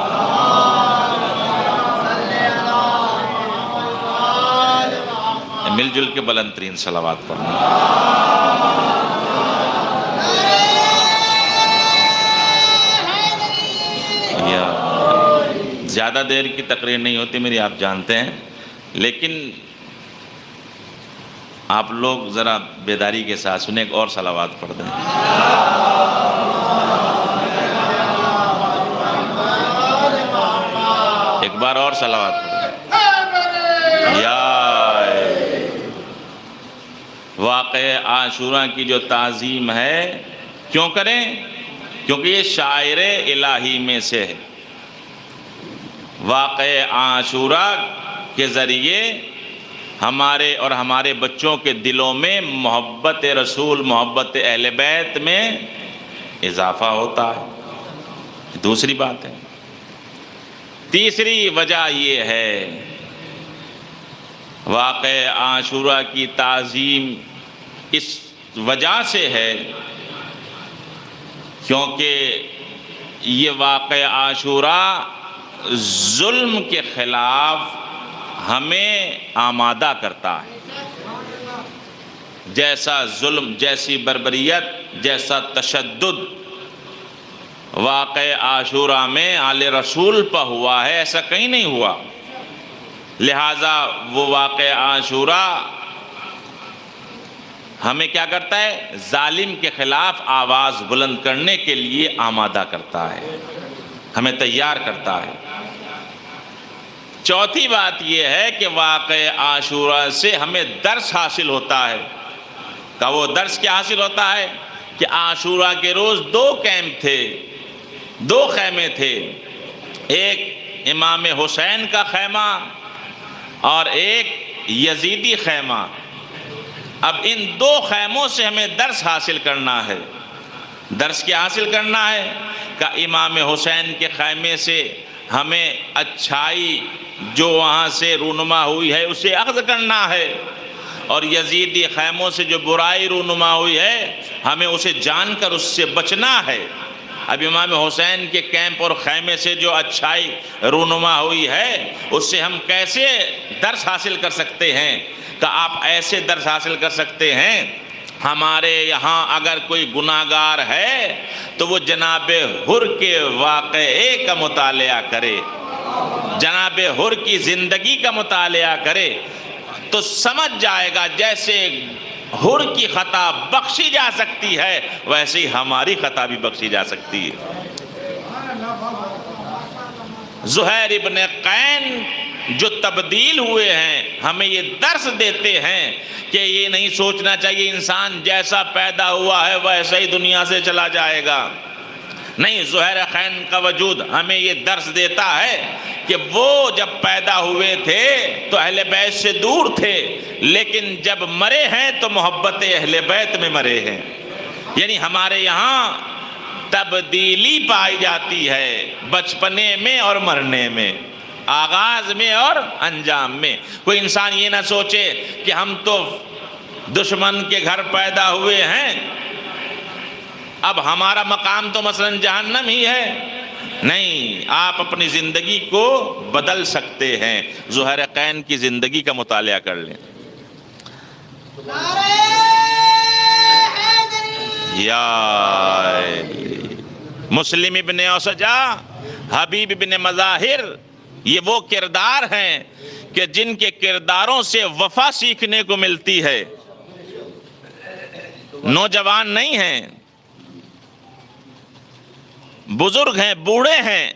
مل جل کے بلند ترین صلوات پڑھنا۔ زیادہ دیر کی تقریر نہیں ہوتی میری، آپ جانتے ہیں، لیکن آپ لوگ ذرا بیداری کے ساتھ سنیں، ایک اور صلوات پڑھ دیں۔ ایک بار اور صلوات پڑھ دیں۔ یا واقعہ عاشوراء کی جو تعظیم ہے، کیوں کریں؟ کیونکہ یہ شاعر الہی میں سے ہے۔ واقعہ عاشوراء کے ذریعے ہمارے اور ہمارے بچوں کے دلوں میں محبت رسول، محبت اہل بیت میں اضافہ ہوتا ہے۔ دوسری بات ہے۔ تیسری وجہ یہ ہے، واقعہ عاشوراء کی تعظیم اس وجہ سے ہے کیونکہ یہ واقعہ عاشوراء ظلم کے خلاف ہمیں آمادہ کرتا ہے۔ جیسا ظلم، جیسی بربریت، جیسا تشدد واقعہ عاشوراء میں آل رسول پہ ہوا ہے، ایسا کہیں نہیں ہوا۔ لہٰذا وہ واقعہ عاشوراء ہمیں کیا کرتا ہے؟ ظالم کے خلاف آواز بلند کرنے کے لیے آمادہ کرتا ہے، ہمیں تیار کرتا ہے۔ چوتھی بات یہ ہے کہ واقعہ عاشوراء سے ہمیں درس حاصل ہوتا ہے۔ کہ وہ درس کیا حاصل ہوتا ہے؟ کہ عاشوراء کے روز دو کیمپ تھے، دو خیمے تھے، ایک امام حسین کا خیمہ اور ایک یزیدی خیمہ۔ اب ان دو خیموں سے ہمیں درس حاصل کرنا ہے۔ درس کیا حاصل کرنا ہے؟ کہ امام حسین کے خیمے سے ہمیں اچھائی جو وہاں سے رونما ہوئی ہے اسے اخذ کرنا ہے، اور یزیدی خیموں سے جو برائی رونما ہوئی ہے ہمیں اسے جان کر اس سے بچنا ہے۔ اب امام حسین کے کیمپ اور خیمے سے جو اچھائی رونما ہوئی ہے اس سے ہم کیسے درس حاصل کر سکتے ہیں؟ کہ آپ ایسے درس حاصل کر سکتے ہیں، ہمارے یہاں اگر کوئی گناہگار ہے تو وہ جناب حر کے واقعے کا مطالعہ کرے، جناب حر کی زندگی کا مطالعہ کرے تو سمجھ جائے گا جیسے حر کی خطا بخشی جا سکتی ہے ویسے ہی ہماری خطا بھی بخشی جا سکتی ہے۔ زہیر ابن قین جو تبدیل ہوئے ہیں ہمیں یہ درس دیتے ہیں کہ یہ نہیں سوچنا چاہیے انسان جیسا پیدا ہوا ہے ویسا ہی دنیا سے چلا جائے گا۔ نہیں، زہیر قین کا وجود ہمیں یہ درس دیتا ہے کہ وہ جب پیدا ہوئے تھے تو اہل بیت سے دور تھے، لیکن جب مرے ہیں تو محبت اہل بیت میں مرے ہیں۔ یعنی ہمارے یہاں تبدیلی پائی جاتی ہے بچپنے میں اور مرنے میں، آغاز میں اور انجام میں۔ کوئی انسان یہ نہ سوچے کہ ہم تو دشمن کے گھر پیدا ہوئے ہیں، اب ہمارا مقام تو مثلا جہنم ہی ہے۔ نہیں، آپ اپنی زندگی کو بدل سکتے ہیں۔ زہیر قین کی زندگی کا مطالعہ کر لیں۔ یا مسلم ابن اوسجا، حبیب ابن مظاہر، یہ وہ کردار ہیں کہ جن کے کرداروں سے وفا سیکھنے کو ملتی ہے۔ نوجوان نہیں ہیں، بزرگ ہیں، بوڑھے ہیں،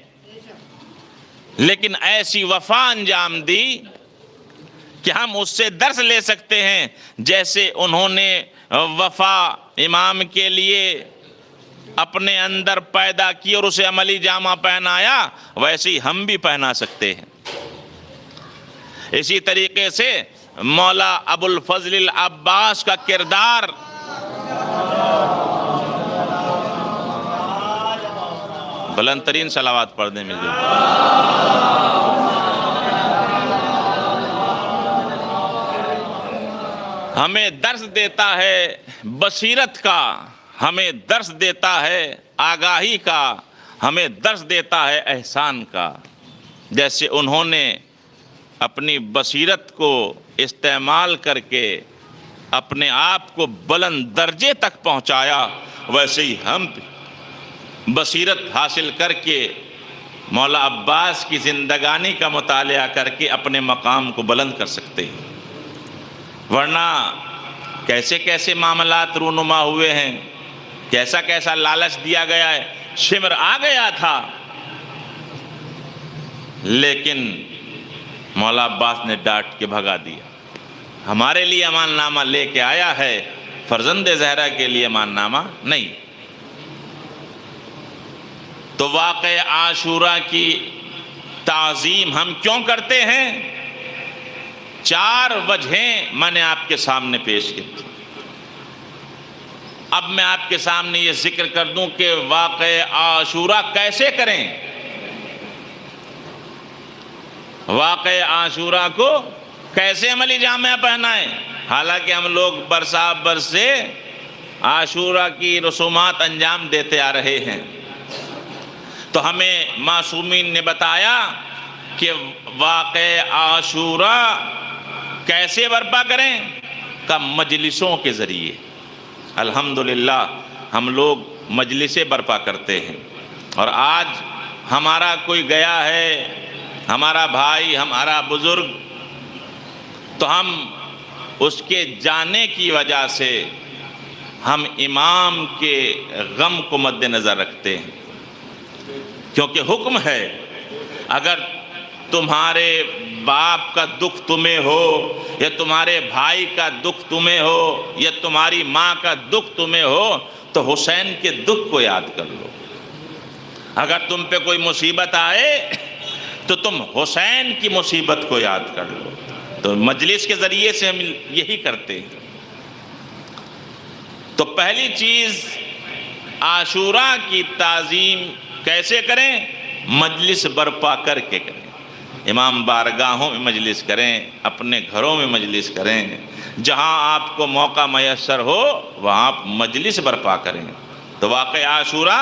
لیکن ایسی وفا انجام دی کہ ہم اس سے درس لے سکتے ہیں جیسے انہوں نے وفا امام کے لیے اپنے اندر پیدا کی اور اسے عملی جامہ پہنایا، ویسے ہی ہم بھی پہنا سکتے ہیں۔ اسی طریقے سے مولا ابو الفضل العباس کا کردار بلند ترین صلوات پڑھ دیں مل جائے۔ ہمیں درس دیتا ہے بصیرت کا، ہمیں درس دیتا ہے آگاہی کا، ہمیں درس دیتا ہے احسان کا۔ جیسے انہوں نے اپنی بصیرت کو استعمال کر کے اپنے آپ کو بلند درجے تک پہنچایا، ویسے ہی ہم بصیرت حاصل کر کے مولا عباس کی زندگانی کا مطالعہ کر کے اپنے مقام کو بلند کر سکتے ہیں۔ ورنہ کیسے کیسے معاملات رونما ہوئے ہیں، کیسا کیسا لالچ دیا گیا ہے۔ شمر آ گیا تھا لیکن مولا عباس نے ڈانٹ کے بھگا دیا۔ ہمارے لیے امان نامہ لے کے آیا ہے، فرزند زہرا کے لیے امان نامہ نہیں۔ تو واقع عاشورہ کی تعظیم ہم کیوں کرتے ہیں؟ 4 وجہیں میں نے آپ کے سامنے پیش کی تھی۔ اب میں آپ کے سامنے یہ ذکر کر دوں کہ واقع عاشورہ کیسے کریں، واقع عاشورہ کو کیسے عملی جامہ پہنائیں۔ حالانکہ ہم لوگ برسا برس سے عاشورہ کی رسومات انجام دیتے آ رہے ہیں، تو ہمیں معصومین نے بتایا کہ واقع عاشورہ کیسے برپا کریں، کہ مجلسوں کے ذریعے۔ الحمدللہ ہم لوگ مجلسیں برپا کرتے ہیں، اور آج ہمارا کوئی گیا ہے، ہمارا بھائی، ہمارا بزرگ، تو ہم اس کے جانے کی وجہ سے ہم امام کے غم کو مد نظر رکھتے ہیں، کیونکہ حکم ہے اگر تمہارے باپ کا دکھ تمہیں ہو، یا تمہارے بھائی کا دکھ تمہیں ہو، یا تمہاری ماں کا دکھ تمہیں ہو، تو حسین کے دکھ کو یاد کر لو۔ اگر تم پہ کوئی مصیبت آئے تو تم حسین کی مصیبت کو یاد کر لو۔ تو مجلس کے ذریعے سے ہم یہی کرتے ہیں۔ تو پہلی چیز عاشورہ کی تعظیم کیسے کریں؟ مجلس برپا کر کے کریں۔ امام بارگاہوں میں مجلس کریں، اپنے گھروں میں مجلس کریں، جہاں آپ کو موقع میسر ہو وہاں آپ مجلس برپا کریں۔ تو واقع عاشورہ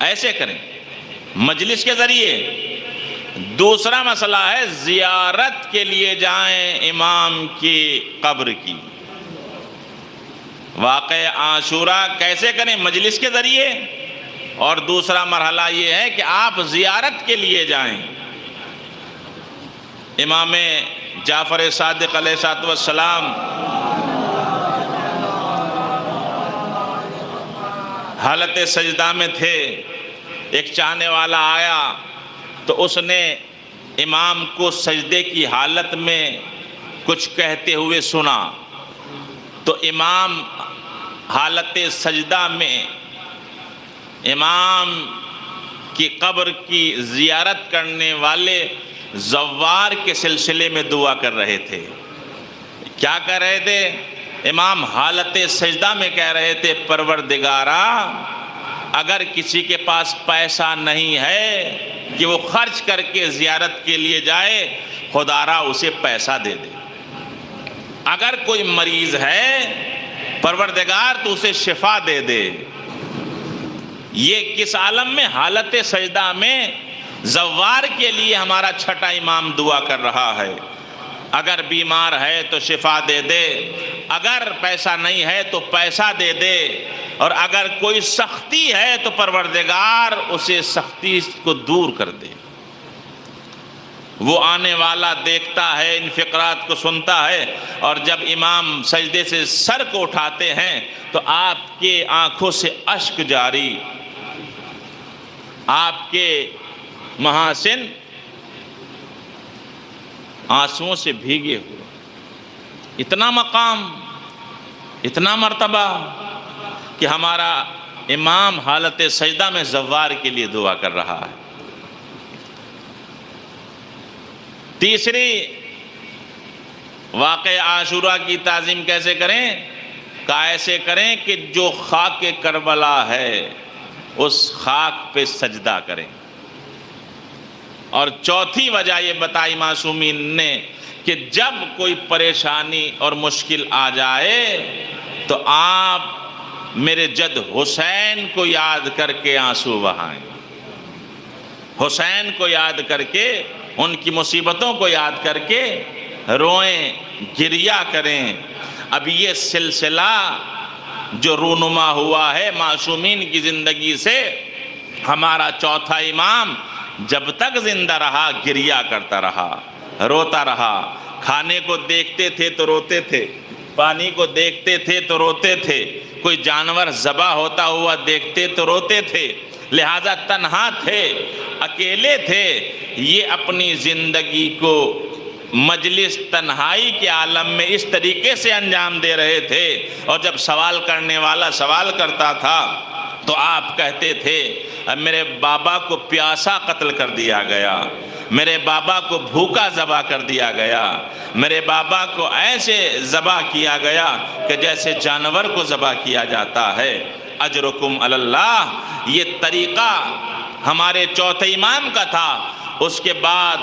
ایسے کریں، مجلس کے ذریعے۔ دوسرا مسئلہ ہے زیارت کے لیے جائیں امام کی قبر کی۔ واقع عاشورہ کیسے کریں؟ مجلس کے ذریعے۔ اور دوسرا مرحلہ یہ ہے کہ آپ زیارت کے لیے جائیں۔ امام جعفر صادق علیہ السلام حالت سجدہ میں تھے، ایک چاہنے والا آیا تو اس نے امام کو سجدے کی حالت میں کچھ کہتے ہوئے سنا، تو امام حالت سجدہ میں امام کی قبر کی زیارت کرنے والے زوار کے سلسلے میں دعا کر رہے تھے۔ کیا کہہ رہے تھے؟ امام حالت سجدہ میں کہہ رہے تھے، پروردگارا اگر کسی کے پاس پیسہ نہیں ہے کہ وہ خرچ کر کے زیارت کے لیے جائے، خدارا اسے پیسہ دے دے۔ اگر کوئی مریض ہے پروردگار تو اسے شفا دے دے۔ یہ کس عالم میں؟ حالت سجدہ میں زوار کے لیے ہمارا چھٹا امام دعا کر رہا ہے۔ اگر بیمار ہے تو شفا دے دے، اگر پیسہ نہیں ہے تو پیسہ دے دے، اور اگر کوئی سختی ہے تو پروردگار اسے سختی کو دور کر دے۔ وہ آنے والا دیکھتا ہے، ان فقرات کو سنتا ہے، اور جب امام سجدے سے سر کو اٹھاتے ہیں تو آپ کے آنکھوں سے اشک جاری، آپ کے محاسن آنسوؤں سے بھیگے ہوئے۔ اتنا مقام، اتنا مرتبہ کہ ہمارا امام حالت سجدہ میں زوار کے لیے دعا کر رہا ہے۔ تیسری، واقع عاشورہ کی تعظیم کیسے کریں؟ ایسے کریں کہ جو خاک کربلا ہے اس خاک پہ سجدہ کریں۔ اور چوتھی وجہ یہ بتائی معصومین نے کہ جب کوئی پریشانی اور مشکل آ جائے تو آپ میرے جد حسین کو یاد کر کے آنسو بہائیں، حسین کو یاد کر کے، ان کی مصیبتوں کو یاد کر کے روئیں، گریہ کریں۔ اب یہ سلسلہ جو رونما ہوا ہے معصومین کی زندگی سے، ہمارا چوتھا امام جب تک زندہ رہا گریہ کرتا رہا، روتا رہا۔ کھانے کو دیکھتے تھے تو روتے تھے، پانی کو دیکھتے تھے تو روتے تھے، کوئی جانور ذبح ہوتا ہوا دیکھتے تو روتے تھے۔ لہذا تنہا تھے، اکیلے تھے، یہ اپنی زندگی کو مجلس تنہائی کے عالم میں اس طریقے سے انجام دے رہے تھے۔ اور جب سوال کرنے والا سوال کرتا تھا تو آپ کہتے تھے میرے بابا کو پیاسا قتل کر دیا گیا، میرے بابا کو بھوکا ذبح کر دیا گیا، میرے بابا کو ایسے ذبح کیا گیا کہ جیسے جانور کو ذبح کیا جاتا ہے۔ اجرکم علی اللہ، یہ طریقہ ہمارے چوتھے امام کا تھا۔ اس کے بعد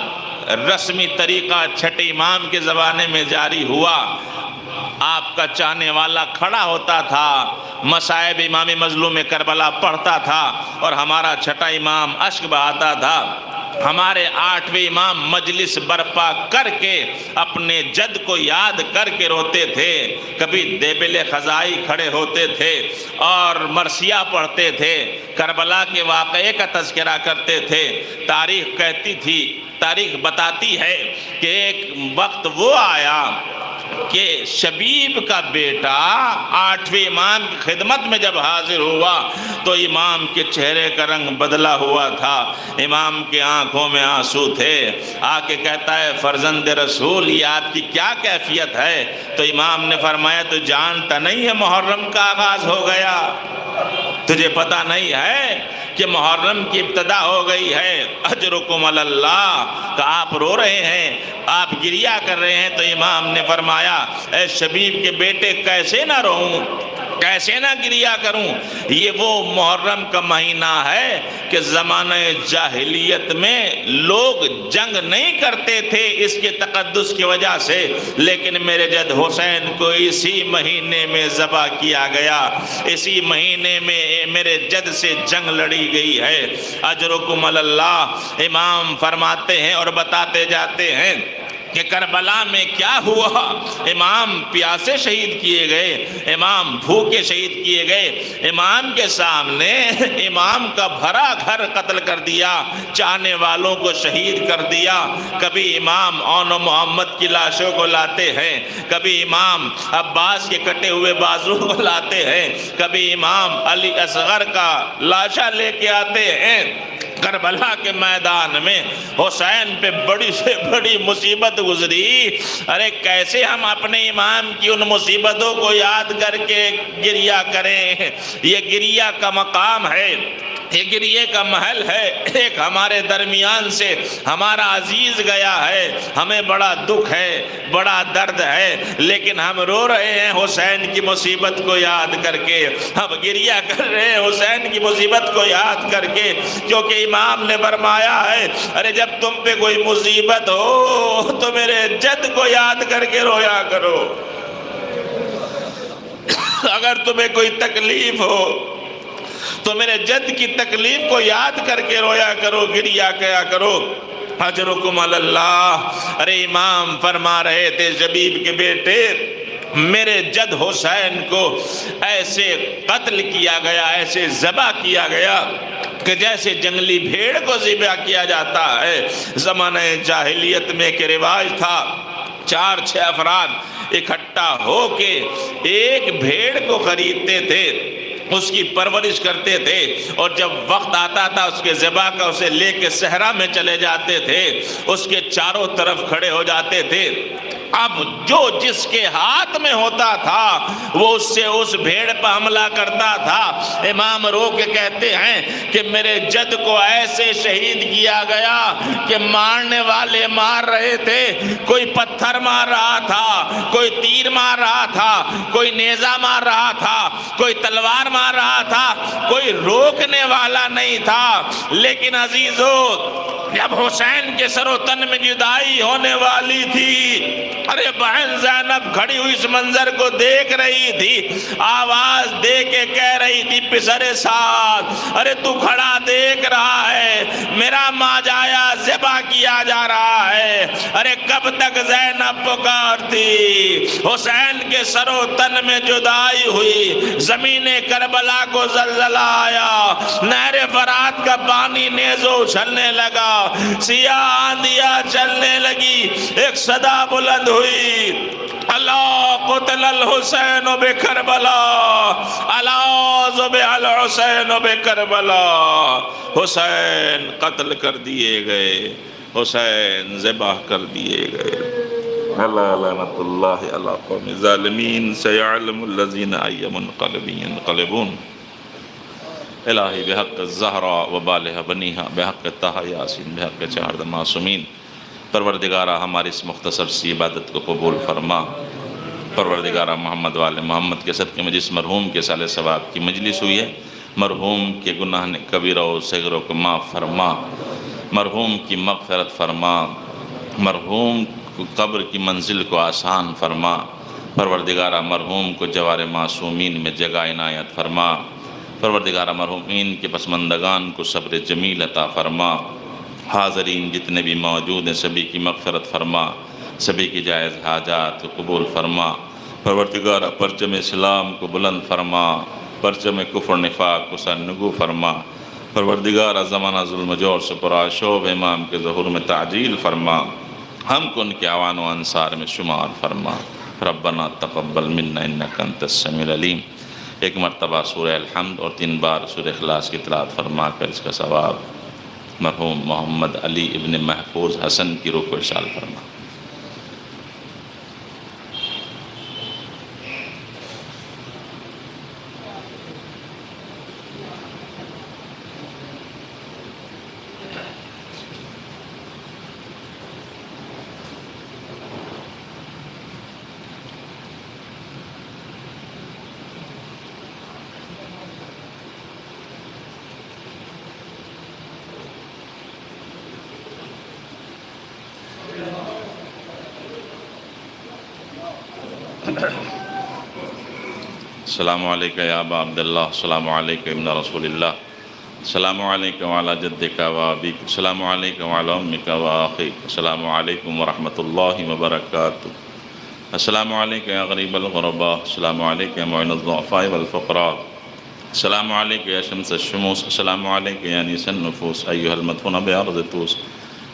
رسمی طریقہ چھٹے امام کے زمانے میں جاری ہوا۔ آپ کا چاہنے والا کھڑا ہوتا تھا، مصائب امام مظلوم کربلا پڑھتا تھا، اور ہمارا چھٹا امام اشک بہاتا تھا۔ ہمارے 8ویں امام مجلس برپا کر کے اپنے جد کو یاد کر کے روتے تھے۔ کبھی دیبل خزائی کھڑے ہوتے تھے اور مرثیہ پڑھتے تھے، کربلا کے واقعے کا تذکرہ کرتے تھے۔ تاریخ کہتی تھی، تاریخ بتاتی ہے کہ ایک وقت وہ آیا کہ شبیب کا بیٹا 8ویں امام کی خدمت میں جب حاضر ہوا تو امام کے چہرے کا رنگ بدلا ہوا تھا، امام کے آنکھوں میں آنسو تھے۔ آ کے کہتا ہے فرزند رسول یہ آپ کی کیا کیفیت ہے؟ تو امام نے فرمایا تو جانتا نہیں ہے محرم کا آغاز ہو گیا، تجھے پتہ نہیں ہے کہ محرم کی ابتدا ہو گئی ہے؟ اجرکم علی اللہ، کہ آپ رو رہے ہیں، آپ گریہ کر رہے ہیں۔ تو امام نے فرمایا اے شبیب کے بیٹے کیسے نہ روؤں، کیسے نہ گریہ کروں؟ یہ وہ محرم کا مہینہ ہے کہ زمانہ جاہلیت میں لوگ جنگ نہیں کرتے تھے اس کے تقدس کی وجہ سے، لیکن میرے جد حسین کو اسی مہینے میں ذبح کیا گیا، اسی مہینے میں میرے جد سے جنگ لڑی گئی ہے۔ اجرکم علی اللہ۔ امام فرماتے ہیں اور بتاتے جاتے ہیں کہ کربلا میں کیا ہوا۔ امام پیاسے شہید کیے گئے، امام بھوکے شہید کیے گئے، امام کے سامنے امام کا بھرا گھر قتل کر دیا، چاہنے والوں کو شہید کر دیا۔ کبھی امام اون و محمد کی لاشوں کو لاتے ہیں، کبھی امام عباس کے کٹے ہوئے بازو کو لاتے ہیں، کبھی امام علی اصغر کا لاشا لے کے آتے ہیں۔ کربلا کے میدان میں حسین پہ بڑی سے بڑی مصیبت گزری۔ ارے کیسے ہم اپنے امام کی ان مصیبتوں کو یاد کر کے گریہ کریں؟ یہ گریہ کا مقام ہے، یہ گریہ کا محل ہے۔ ایک ہمارے درمیان سے ہمارا عزیز گیا ہے، ہمیں بڑا دکھ ہے، بڑا درد ہے، لیکن ہم رو رہے ہیں حسین کی مصیبت کو یاد کر کے، ہم گریہ کر رہے ہیں حسین کی مصیبت کو یاد کر کے، کیونکہ امام نے فرمایا ہے ارے جب تم پہ کوئی مصیبت ہو تو میرے جد کو یاد کر کے رویا کرو، اگر تمہیں کوئی تکلیف ہو تو میرے جد کی تکلیف کو یاد کر کے رویا کرو، گریہ کیا کرو۔ اجرکم علی اللہ۔ ارے امام فرما رہے تھے شبیب کے بیٹے میرے جد حسین کو ایسے قتل کیا گیا، ایسے ذبح کیا گیا کہ جیسے جنگلی بھیڑ کو ذبح کیا جاتا ہے۔ زمانہ جاہلیت میں ایک رواج تھا، 4-6 افراد اکٹھا ہو کے ایک بھیڑ کو خریدتے تھے، اس کی پرورش کرتے تھے، اور جب وقت آتا تھا اس کے ذبح کا اسے لے کے صحرا میں چلے جاتے تھے، اس کے چاروں طرف کھڑے ہو جاتے تھے۔ اب جو جس کے ہاتھ میں ہوتا تھا وہ اس سے اس بھیڑ پر حملہ کرتا تھا۔ امام رو کے کہتے ہیں کہ میرے جد کو ایسے شہید کیا گیا کہ مارنے والے مار رہے تھے، کوئی پتھر مار رہا تھا، کوئی تیر مار رہا تھا، کوئی نیزہ مار رہا تھا، کوئی تلوار مار رہا تھا، کوئی روکنے والا نہیں تھا۔ لیکن عزیزو، جب حسین کے سر و تن میں جدائی ہونے والی تھی، ارے بہن زینب کھڑی ہوئی اس منظر کو دیکھ رہی تھی، آواز دے کے کہہ رہی تھی پسر سعد، ارے تو کھڑا دیکھ رہا ہے میرا ماجایا ذبح کیا جا رہا ہے، ارے کب تک زینب پکارتی۔ حسین کے سر و تن میں جدائی ہوئی، زمین کربلا کو زلزلہ آیا، نہر فرات کا پانی نیزوں اچھلنے لگا، سیاہ آندھیاں چلنے لگی، ایک صدا بلند ہوئی، اللہ قتل الحسین بکربلا، اللہ ذبح الحسین بکربلا، حسین قتل کر دیے گئے، حسین ذبح کر دیے گئے۔ اللہ لعنت اللہ علی قوم الظالمین، سیعلم الذین ای منقلب ینقلبون۔ الہی بحق الزہرا و بالہ بنیہا، بحق طہ یاسین، بحق چہارد معصومین، پروردگارہ ہماری اس مختصر سی عبادت کو قبول فرما۔ پروردگارہ محمد والے محمد کے صدقے میں جس مرحوم کے سال ثواب کی مجلس ہوئی ہے، مرحوم کے گناہ کبیرہ و صغیرہ کو معاف فرما، مرحوم کی مغفرت فرما، مرحوم قبر کی منزل کو آسان فرما۔ پروردگارہ مرحوم کو جوار معصومین میں جگہ عنایت فرما۔ پروردگارہ مرحومین کے پسماندگان کو صبر جمیل عطا فرما۔ حاضرین جتنے بھی موجود ہیں سبھی کی مغفرت فرما، سبھی کی جائز حاجات کو قبول فرما۔ پروردگارہ پرچم اسلام کو بلند فرما، پرچم کفر نفاق کو سرنگو فرما۔ پروردگارہ زمانہ ظلم جور سے پرآشوب امام کے ظہور میں تعجیل فرما، ہم کو ان کے اعوان و انصار میں شمار فرما۔ ربنا تقبل منا انک انت السمیع العلیم۔ ایک مرتبہ سورہ الحمد اور 3 بار سورہ اخلاص کی تلاوت فرما کر اس کا ثواب مرحوم محمد علی ابن محفوظ حسن کی روح کو ارسال فرما۔ السلام علیکم یا ابا عبداللہ، السلام علیکم ابن رسول اللہ، السلام علیکم وعلی جدک و ابیک، السلام علیکم وعلی امک و اخیک، السلام علیکم ورحمۃ اللہ وبرکاتہ، السلام علیکم یا غریب الغرباء، السلام علیکم یا معین الضعفاء والفقراء، السلام علیکم یا شمس الشموس، السلام علیکم یا انیس النفوس ایہا المدفون بارض طوس،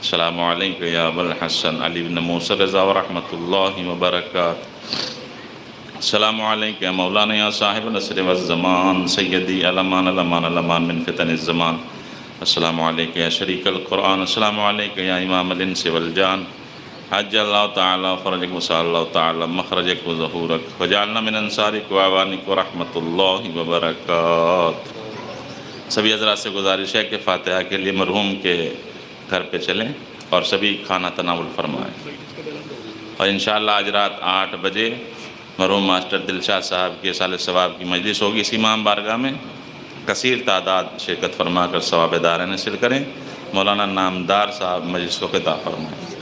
السلام علیکم یا ابا الحسن علی بن موسیٰ رضا ورحمۃ اللہ وبرکاتہ، السلام علیکم یا مولانا یا صاحب العصر والزمان سیدی الامان الامان الامان من فتن الزمان، السلام علیکم یا شریک القرآن، السلام علیکم یا امام الانس والجان، حج اللہ تعالیٰ فرجک وسع اللہ تعالیٰ مخرجک و ظہورک وجعلنا من انصارک و اعوانک و رحمت اللہ وبرکاتہ۔ سبھی حضرات سے گزارش ہے کہ فاتحہ کے لیے مرحوم کے گھر پہ چلیں اور سبھی کھانا تناول فرمائیں، اور انشاءاللہ آج رات 8 بجے مرحوم ماسٹر دلشاد صاحب کے سال ثواب کی مجلس ہوگی اس امام بارگاہ میں، کثیر تعداد شرکت فرما کر ثواب دارین حاصل کریں۔ مولانا نامدار صاحب مجلس کو خطاب فرمائیں۔